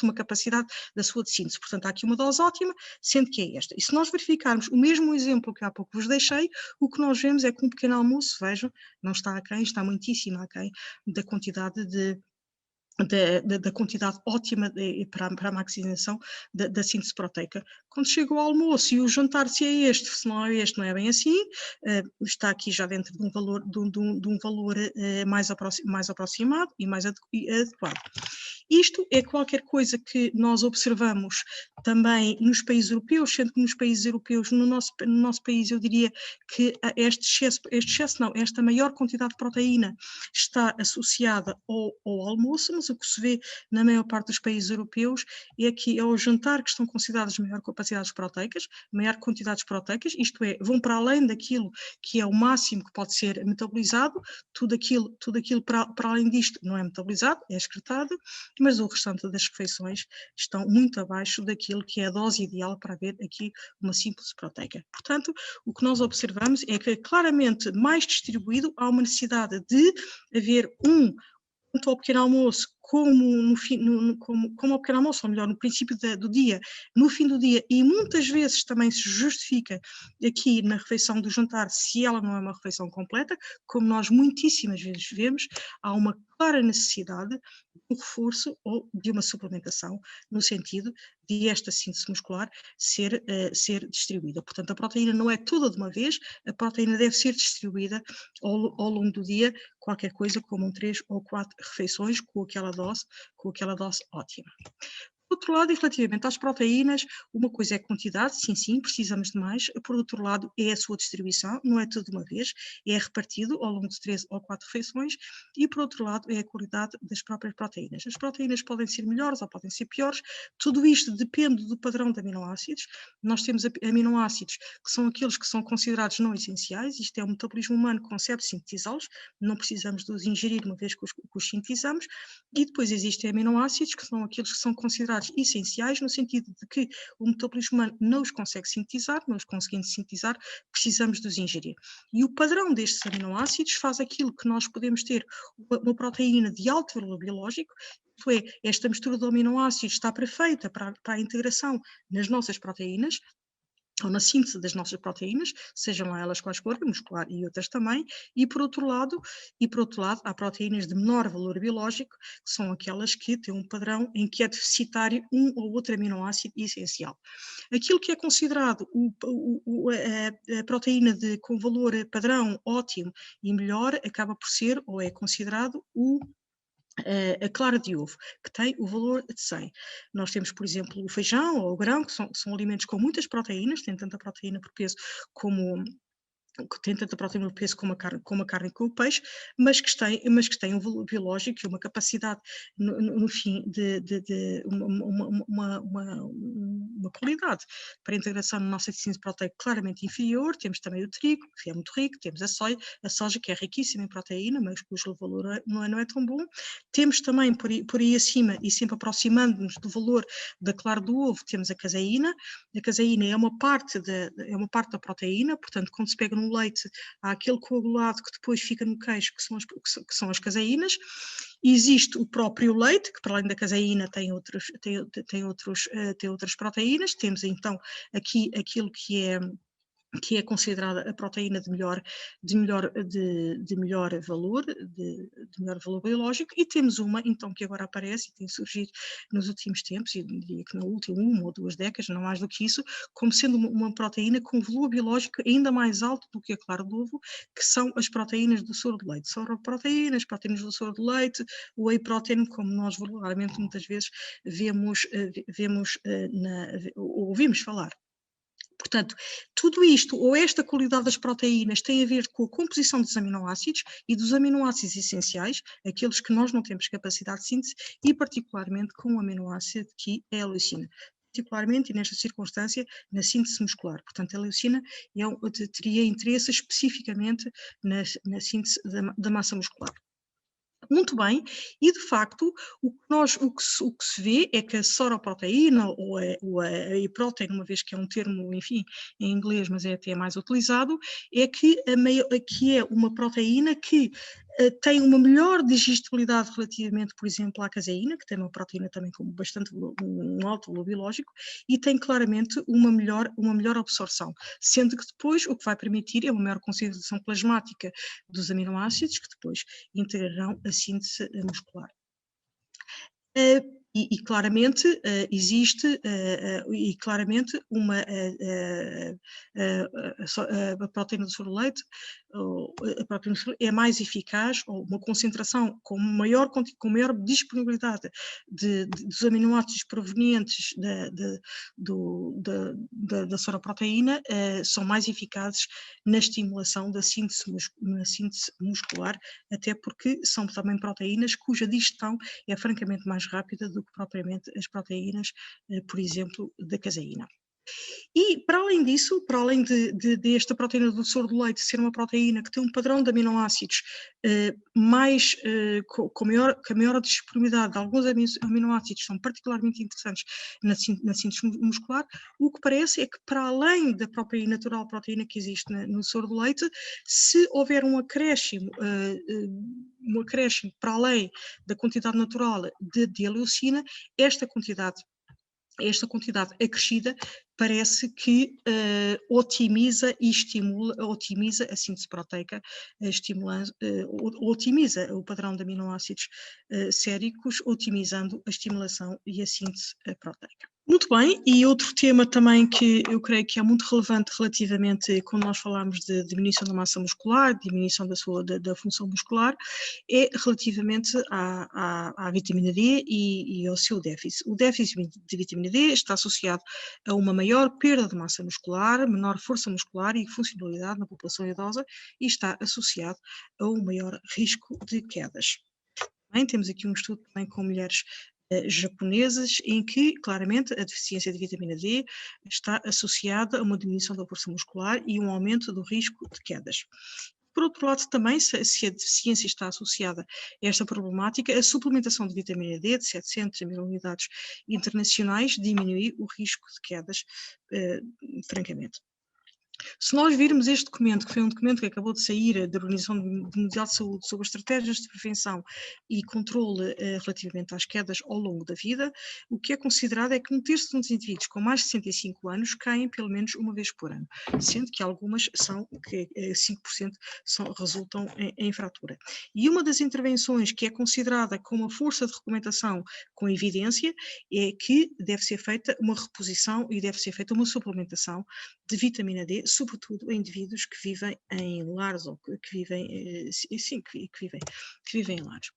uma capacidade da sua síntese. Portanto, há aqui uma dose ótima, sendo que é esta. E se nós verificarmos o mesmo exemplo que há pouco vos deixei, o que nós vemos é que um pequeno almoço, vejam, não está aquém, está muitíssimo aquém da quantidade da quantidade ótima para a maximização da síntese proteica. Quando chega o almoço e o jantar, se é este, se não é este, não é bem assim, está aqui já dentro de um valor, mais aproximado e mais adequado. Isto é qualquer coisa que nós observamos também nos países europeus, sendo que nos países europeus, no nosso país, eu diria que esta maior quantidade de proteína está associada ao almoço, mas o que se vê na maior parte dos países europeus é que é ao jantar que estão consideradas maior capacidades proteicas, maior quantidades proteicas, isto é, vão para além daquilo que é o máximo que pode ser metabolizado, tudo aquilo para além disto não é metabolizado, é excretado, mas o restante das refeições estão muito abaixo daquilo que é a dose ideal para haver aqui uma síntese proteica. Portanto, o que nós observamos é que claramente mais distribuído há uma necessidade de haver tanto ao pequeno almoço como ao pequeno almoço, ou melhor, no princípio do dia, no fim do dia, e muitas vezes também se justifica aqui na refeição do jantar, se ela não é uma refeição completa, como nós muitíssimas vezes vemos, há uma clara necessidade de um reforço ou de uma suplementação, no sentido de esta síntese muscular ser distribuída. Portanto, a proteína não é toda de uma vez, a proteína deve ser distribuída ao longo do dia, qualquer coisa como 3 ou 4 refeições com aquela dose ótima. Por outro lado, e relativamente às proteínas, uma coisa é a quantidade, sim, precisamos de mais. Por outro lado, é a sua distribuição, não é tudo de uma vez, é repartido ao longo de 3 ou 4 refeições. E por outro lado, é a qualidade das próprias proteínas. As proteínas podem ser melhores ou podem ser piores, tudo isto depende do padrão de aminoácidos. Nós temos aminoácidos que são aqueles que são considerados não essenciais, isto é, o metabolismo humano consegue sintetizá-los, não precisamos de os ingerir uma vez que os sintetizamos, e depois existem aminoácidos que são aqueles que são considerados essenciais, no sentido de que o metabolismo humano não os consegue sintetizar, não os conseguindo sintetizar, precisamos de os ingerir. E o padrão destes aminoácidos faz aquilo que nós podemos ter uma proteína de alto valor biológico, isto é, esta mistura de aminoácidos está perfeita para a integração nas nossas proteínas, ou na síntese das nossas proteínas, sejam lá elas quais forem, muscular e outras também, e por outro lado, há proteínas de menor valor biológico, que são aquelas que têm um padrão em que é deficitário um ou outro aminoácido essencial. Aquilo que é considerado a proteína com valor padrão ótimo e melhor, acaba por ser, ou é considerado, a clara de ovo, que tem o valor de 100. Nós temos, por exemplo, o feijão ou o grão, que são alimentos com muitas proteínas, têm tanta proteína por peso como a carne e com o peixe, mas que têm um valor biológico e uma capacidade, no fim, de uma qualidade para a integração na nossa síntese proteica claramente inferior. Temos também o trigo, que é muito rico, temos a soja, que é riquíssima em proteína, mas cujo valor não é tão bom. Temos também, por aí acima, e sempre aproximando-nos do valor da clara do ovo, temos a caseína. A caseína é uma parte da proteína, portanto, quando se pega no leite, há aquele coagulado que depois fica no queijo, que são as caseínas. Existe o próprio leite, que para além da caseína tem outras proteínas. Temos então aqui aquilo que é que é considerada a proteína de melhor valor, de melhor valor biológico, e temos uma, então, que agora aparece e tem surgido nos últimos tempos, e diria que na última 1 ou 2 décadas, não mais do que isso, como sendo uma proteína com valor biológico ainda mais alto do que a clara de ovo, que são as proteínas do soro de leite. Soroproteínas, proteínas do soro de leite, o whey protein, como nós vulgarmente muitas vezes ouvimos falar. Portanto, tudo isto, ou esta qualidade das proteínas, tem a ver com a composição dos aminoácidos e dos aminoácidos essenciais, aqueles que nós não temos capacidade de síntese, e particularmente com o aminoácido que é a leucina. Particularmente, e nesta circunstância, na síntese muscular. Portanto, a leucina teria interesse especificamente na síntese da massa muscular. Muito bem, e de facto o que se vê é que a soroproteína ou a whey protein, uma vez que é um termo, enfim, em inglês, mas é até mais utilizado, é que é uma proteína que tem uma melhor digestibilidade relativamente, por exemplo, à caseína, que tem uma proteína também com um alto valor biológico, e tem claramente uma melhor absorção, sendo que depois o que vai permitir é uma maior concentração plasmática dos aminoácidos, que depois integrarão a síntese muscular. E claramente existe e claramente a proteína do soro de leite, a proteína do soro é mais eficaz, ou uma concentração com maior disponibilidade dos aminoácidos provenientes da soroproteína, são mais eficazes na estimulação da síntese muscular, até porque são também proteínas cuja digestão é francamente mais rápida do que propriamente as proteínas, por exemplo, da caseína. E, para além disso, para além desta proteína do soro de leite ser uma proteína que tem um padrão de aminoácidos com maior disponibilidade de alguns aminoácidos, são particularmente interessantes na síntese muscular, o que parece é que, para além da própria natural proteína que existe no soro de leite, se houver um acréscimo para além da quantidade natural de leucina, esta quantidade acrescida parece que otimiza a síntese proteica, otimiza o padrão de aminoácidos séricos, otimizando a estimulação e a síntese proteica. Muito bem, e outro tema também que eu creio que é muito relevante relativamente quando nós falamos de diminuição da massa muscular, diminuição da função muscular, é relativamente à vitamina D e ao seu déficit. O déficit de vitamina D está associado a uma maior perda de massa muscular, menor força muscular e funcionalidade na população idosa, e está associado a um maior risco de quedas. Também temos aqui um estudo também com mulheres japonesas, em que claramente a deficiência de vitamina D está associada a uma diminuição da força muscular e um aumento do risco de quedas. Por outro lado, também, se a deficiência está associada a esta problemática, a suplementação de vitamina D de 700 mil unidades internacionais diminui o risco de quedas, francamente. Se nós virmos este documento, que foi um documento que acabou de sair da Organização Mundial de Saúde sobre estratégias de prevenção e controle relativamente às quedas ao longo da vida, o que é considerado é que 1/3 dos indivíduos com mais de 65 anos caem pelo menos uma vez por ano, sendo que algumas 5% resultam em fratura. E uma das intervenções que é considerada como uma força de recomendação com evidência é que deve ser feita uma reposição e deve ser feita uma suplementação de vitamina D, sobretudo em indivíduos que vivem em lares ou que vivem em lares.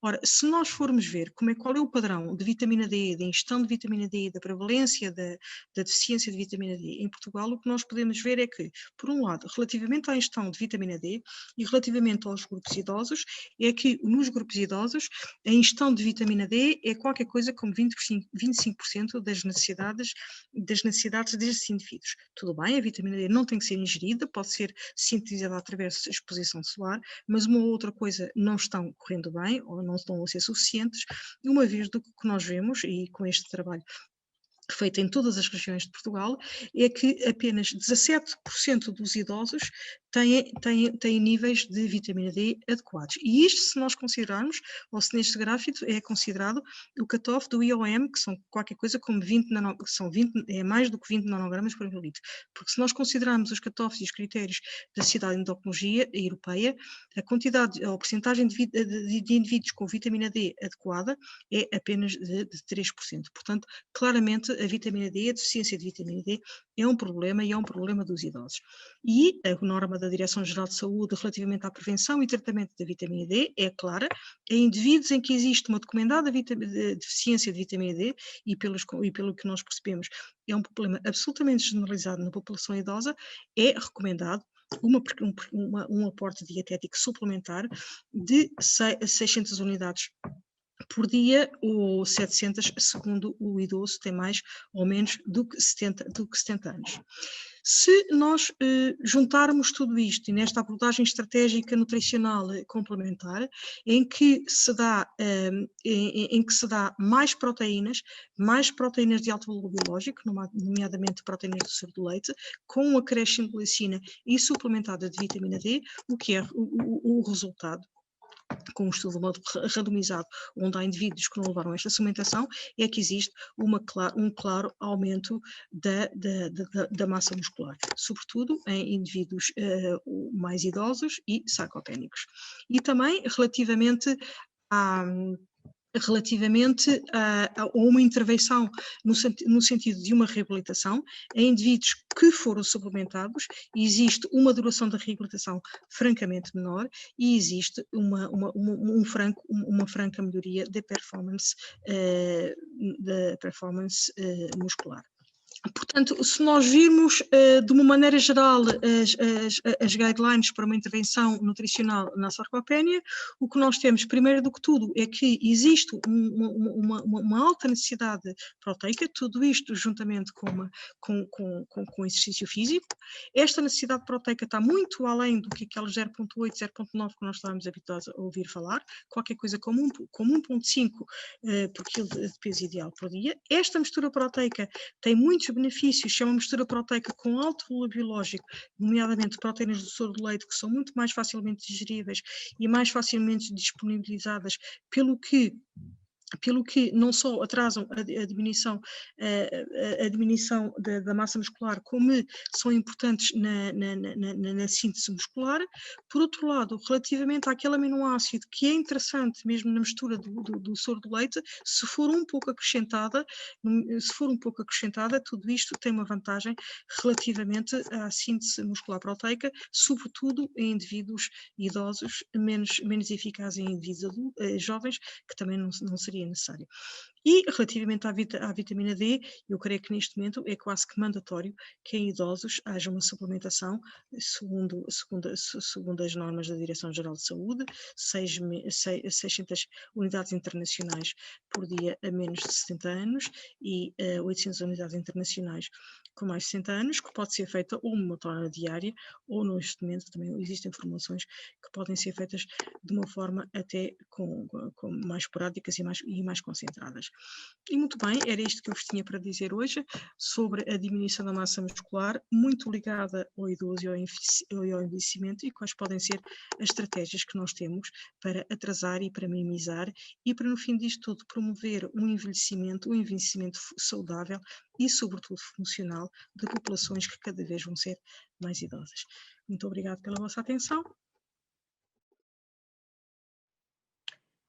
Ora, se nós formos ver qual é o padrão de vitamina D, da ingestão de vitamina D, da prevalência da deficiência de vitamina D em Portugal, o que nós podemos ver é que, por um lado, relativamente à ingestão de vitamina D e relativamente aos grupos idosos, é que nos grupos idosos a ingestão de vitamina D é qualquer coisa como 25% das necessidades destes indivíduos. Tudo bem, a vitamina D não tem que ser ingerida, pode ser sintetizada através da exposição solar, mas uma ou outra coisa não estão correndo bem, ou não estão a ser suficientes, uma vez do que nós vemos, e com este trabalho feito em todas as regiões de Portugal, é que apenas 17% dos idosos têm níveis de vitamina D adequados. E isto, se nós considerarmos, ou se neste gráfico é considerado o cutoff do IOM, que são qualquer coisa como 20 é mais do que 20 nanogramas por mililitro. Porque se nós considerarmos os cutoffs e os critérios da Sociedade de Endocrinologia Europeia, a quantidade, a porcentagem de indivíduos com vitamina D adequada é apenas de 3%. Portanto, claramente a vitamina D, a deficiência de vitamina D é um problema, e é um problema dos idosos. E a norma da Direção-Geral de Saúde relativamente à prevenção e tratamento da vitamina D é clara: em indivíduos em que existe uma documentada deficiência de vitamina D, e pelo que nós percebemos é um problema absolutamente generalizado na população idosa, é recomendado um aporte dietético suplementar de 600 unidades por dia, ou 700, segundo o idoso tem mais ou menos do que 70 anos. Se nós juntarmos tudo isto, e nesta abordagem estratégica nutricional complementar, em que se dá mais proteínas de alto valor biológico, nomeadamente proteínas do soro do leite, com um acréscimo de glicina e suplementada de vitamina D, o que é o resultado, com um estudo randomizado onde há indivíduos que não levaram esta suplementação, é que existe um claro aumento da massa muscular, sobretudo em indivíduos mais idosos e sarcopénicos. E também relativamente a uma intervenção no sentido de uma reabilitação, em indivíduos que foram suplementados, existe uma duração da reabilitação francamente menor e existe uma franca melhoria da performance muscular. Portanto, se nós virmos de uma maneira geral as guidelines para uma intervenção nutricional na sarcopénia, o que nós temos, primeiro do que tudo, é que existe uma alta necessidade proteica, tudo isto juntamente com exercício físico. Esta necessidade proteica está muito além do que aqueles 0,8, 0,9 que nós estávamos habituados a ouvir falar, qualquer coisa como 1,5 por quilo de peso ideal por dia. Esta mistura proteica tem muitos benefícios, é uma mistura proteica com alto valor biológico, nomeadamente proteínas do soro do leite, que são muito mais facilmente digeríveis e mais facilmente disponibilizadas, pelo que não só atrasam a diminuição da massa muscular, como são importantes na síntese muscular. Por outro lado, relativamente àquele aminoácido que é interessante mesmo na mistura do soro do leite, se for um pouco acrescentada, tudo isto tem uma vantagem relativamente à síntese muscular proteica, sobretudo em indivíduos idosos, menos eficaz em indivíduos jovens, que também não seria necessário. E relativamente à vitamina D, eu creio que neste momento é quase que mandatório que em idosos haja uma suplementação, segundo as normas da Direção-Geral de Saúde, 600 unidades internacionais por dia a menos de 70 anos e 800 unidades internacionais com mais de 60 anos, que pode ser feita ou uma maratona diária, ou neste momento também existem formulações que podem ser feitas de uma forma até com mais esporádicas e mais concentradas. E muito bem, era isto que eu vos tinha para dizer hoje sobre a diminuição da massa muscular, muito ligada ao idoso e ao envelhecimento, e quais podem ser as estratégias que nós temos para atrasar e para minimizar e para, no fim disto tudo, promover um envelhecimento saudável e, sobretudo, funcional de populações que cada vez vão ser mais idosas. Muito obrigada pela vossa atenção.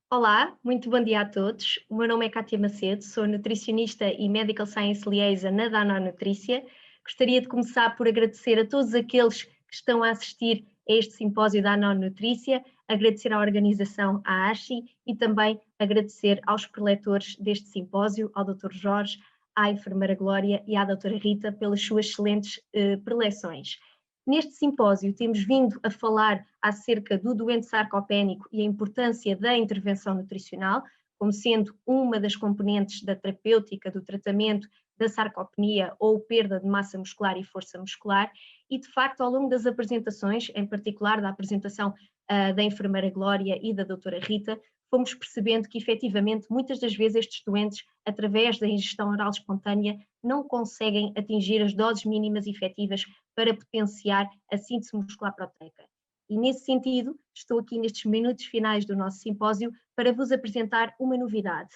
Olá, muito bom dia a todos. O meu nome é Cátia Macedo, sou nutricionista e Medical Science Liaison na Danone Nutrícia. Gostaria de começar por agradecer a todos aqueles que estão a assistir a este simpósio da Danone Nutrícia, agradecer à organização, à ASHI, e também agradecer aos preletores deste simpósio, ao Dr. Jorge, à enfermeira Glória e à doutora Rita pelas suas excelentes preleções. Neste simpósio temos vindo a falar acerca do doente sarcopénico e a importância da intervenção nutricional, como sendo uma das componentes da terapêutica do tratamento da sarcopenia ou perda de massa muscular e força muscular, e de facto ao longo das apresentações, em particular da apresentação da enfermeira Glória e da doutora Rita, fomos percebendo que efetivamente muitas das vezes estes doentes, através da ingestão oral espontânea, não conseguem atingir as doses mínimas efetivas para potenciar a síntese muscular proteica. E nesse sentido, estou aqui nestes minutos finais do nosso simpósio para vos apresentar uma novidade.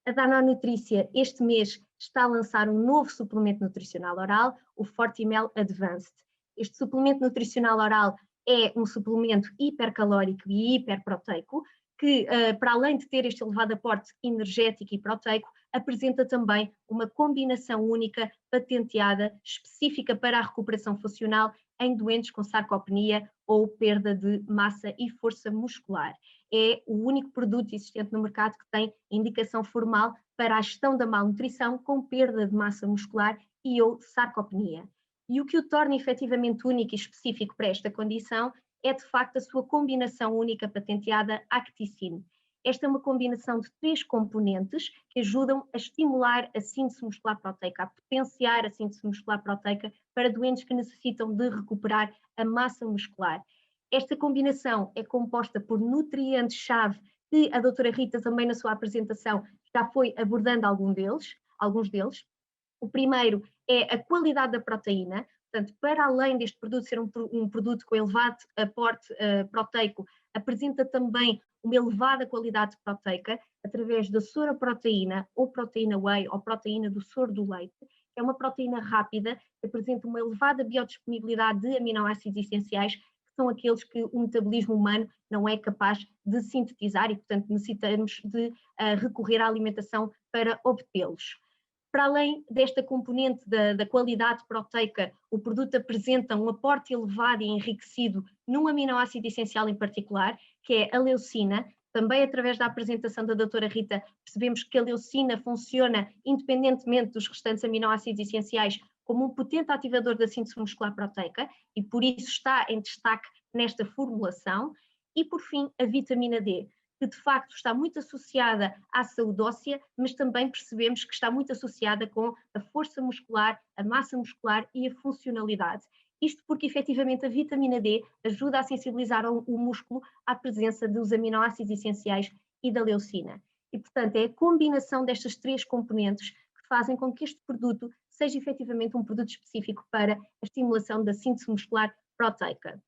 A Danone Nutrícia este mês está a lançar um novo suplemento nutricional oral, o Fortimel Advanced. Este suplemento nutricional oral é um suplemento hipercalórico e hiperproteico, que, para além de ter este elevado aporte energético e proteico, apresenta também uma combinação única, patenteada, específica para a recuperação funcional em doentes com sarcopenia ou perda de massa e força muscular. É o único produto existente no mercado que tem indicação formal para a gestão da malnutrição com perda de massa muscular e ou sarcopenia. E o que o torna efetivamente único e específico para esta condição é de facto a sua combinação única patenteada Acticin. Esta é uma combinação de 3 componentes que ajudam a estimular a síntese muscular proteica, a potenciar a síntese muscular proteica para doentes que necessitam de recuperar a massa muscular. Esta combinação é composta por nutrientes-chave que a doutora Rita também na sua apresentação já foi abordando alguns deles. O primeiro é a qualidade da proteína. Portanto, para além deste produto ser um produto com elevado aporte proteico, apresenta também uma elevada qualidade proteica através da soroproteína ou proteína whey ou proteína do soro do leite, que é uma proteína rápida que apresenta uma elevada biodisponibilidade de aminoácidos essenciais, que são aqueles que o metabolismo humano não é capaz de sintetizar e, portanto, necessitamos de recorrer à alimentação para obtê-los. Para além desta componente da qualidade proteica, o produto apresenta um aporte elevado e enriquecido num aminoácido essencial em particular, que é a leucina. Também através da apresentação da doutora Rita, percebemos que a leucina funciona independentemente dos restantes aminoácidos essenciais como um potente ativador da síntese muscular proteica e por isso está em destaque nesta formulação. E por fim, a vitamina D, que de facto está muito associada à saúde óssea, mas também percebemos que está muito associada com a força muscular, a massa muscular e a funcionalidade. Isto porque efetivamente a vitamina D ajuda a sensibilizar o músculo à presença dos aminoácidos essenciais e da leucina. E portanto é a combinação destas 3 componentes que fazem com que este produto seja efetivamente um produto específico para a estimulação da síntese muscular proteica.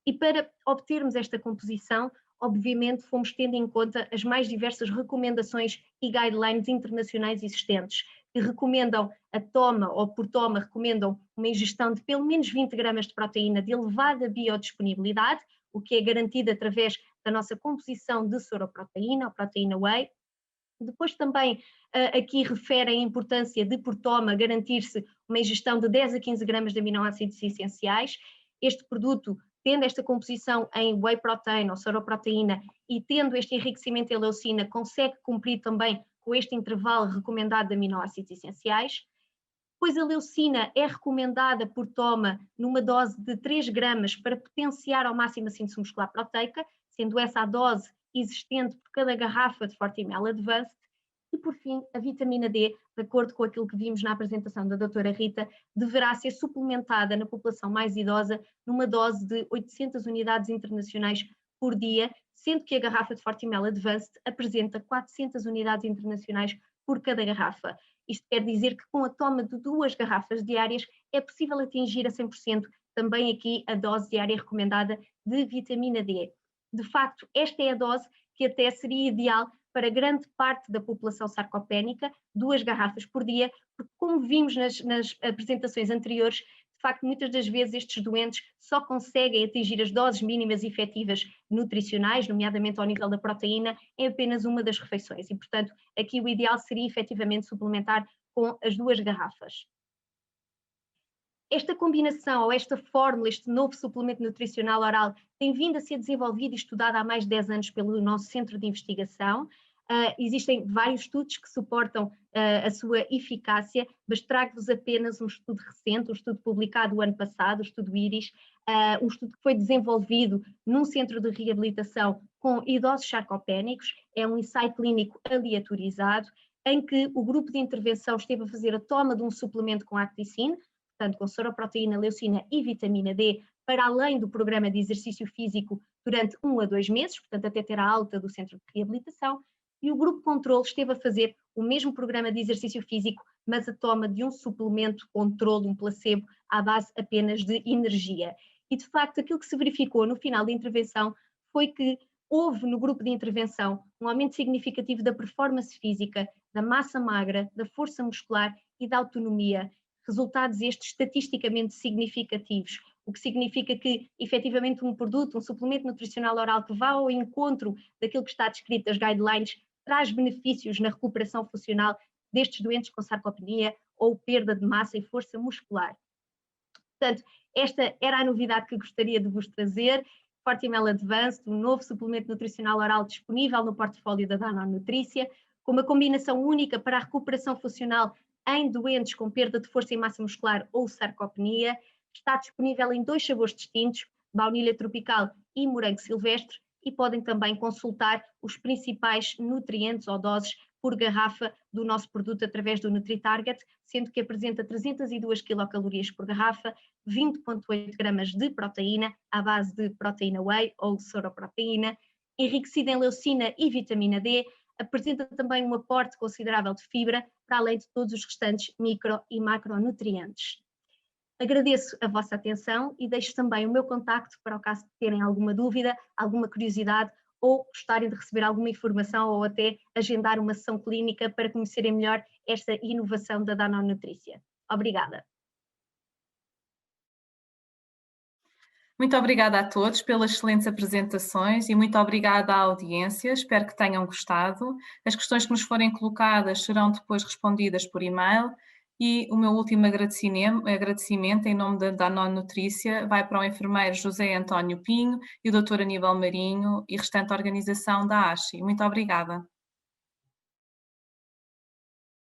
E para obtermos esta composição, obviamente fomos tendo em conta as mais diversas recomendações e guidelines internacionais existentes, que recomendam a toma, ou por toma, recomendam uma ingestão de pelo menos 20 gramas de proteína de elevada biodisponibilidade, o que é garantido através da nossa composição de soroproteína, ou proteína whey. Depois também aqui referem a importância de por toma garantir-se uma ingestão de 10 a 15 gramas de aminoácidos essenciais. Este produto, tendo esta composição em whey protein ou soroproteína e tendo este enriquecimento em leucina, consegue cumprir também com este intervalo recomendado de aminoácidos essenciais. Depois a leucina é recomendada por toma numa dose de 3 gramas para potenciar ao máximo a síntese muscular proteica, sendo essa a dose existente por cada garrafa de Fortimel Advanced. E por fim, a vitamina D, de acordo com aquilo que vimos na apresentação da doutora Rita, deverá ser suplementada na população mais idosa numa dose de 800 unidades internacionais por dia, sendo que a garrafa de Fortimel Advanced apresenta 400 unidades internacionais por cada garrafa. Isto quer dizer que com a toma de 2 garrafas diárias é possível atingir a 100% também aqui a dose diária recomendada de vitamina D. De facto, esta é a dose que até seria ideal para grande parte da população sarcopénica, 2 garrafas por dia, porque como vimos nas apresentações anteriores, de facto, muitas das vezes estes doentes só conseguem atingir as doses mínimas efetivas nutricionais, nomeadamente ao nível da proteína, em apenas uma das refeições. E, portanto, aqui o ideal seria efetivamente suplementar com as 2 garrafas. Esta combinação, ou esta fórmula, este novo suplemento nutricional oral, tem vindo a ser desenvolvido e estudado há mais de 10 anos pelo nosso centro de investigação. Existem vários estudos que suportam a sua eficácia, mas trago-vos apenas um estudo recente, um estudo publicado o ano passado, o estudo IRIS, um estudo que foi desenvolvido num centro de reabilitação com idosos sarcopénicos, é um ensaio clínico aleatorizado, em que o grupo de intervenção esteve a fazer a toma de um suplemento com Acticin, portanto com soroproteína, leucina e vitamina D, para além do programa de exercício físico durante 1 a 2 meses, portanto até ter a alta do centro de reabilitação, e o grupo controle esteve a fazer o mesmo programa de exercício físico, mas a toma de um suplemento controle, um placebo, à base apenas de energia. E de facto aquilo que se verificou no final da intervenção foi que houve no grupo de intervenção um aumento significativo da performance física, da massa magra, da força muscular e da autonomia, resultados estes estatisticamente significativos, o que significa que, efetivamente, um produto, um suplemento nutricional oral que vá ao encontro daquilo que está descrito nas guidelines, traz benefícios na recuperação funcional destes doentes com sarcopenia ou perda de massa e força muscular. Portanto, esta era a novidade que gostaria de vos trazer. Fortimel Advanced, um novo suplemento nutricional oral disponível no portfólio da Danone Nutrícia, com uma combinação única para a recuperação funcional em doentes com perda de força e massa muscular ou sarcopenia. Está disponível em 2 sabores distintos, baunilha tropical e morango silvestre, e podem também consultar os principais nutrientes ou doses por garrafa do nosso produto através do NutriTarget, sendo que apresenta 302 quilocalorias por garrafa, 20,8 gramas de proteína, à base de proteína whey ou soroproteína, enriquecida em leucina e vitamina D, apresenta também um aporte considerável de fibra, para além de todos os restantes micro e macronutrientes. Agradeço a vossa atenção e deixo também o meu contacto para o caso de terem alguma dúvida, alguma curiosidade ou gostarem de receber alguma informação ou até agendar uma sessão clínica para conhecerem melhor esta inovação da Danone Nutrícia. Obrigada. Muito obrigada a todos pelas excelentes apresentações e muito obrigada à audiência, espero que tenham gostado. As questões que nos forem colocadas serão depois respondidas por e-mail e o meu último agradecimento em nome da Danone Nutrícia vai para o enfermeiro José António Pinho e o Dr. Aníbal Marinho e restante organização da ASHI. Muito obrigada.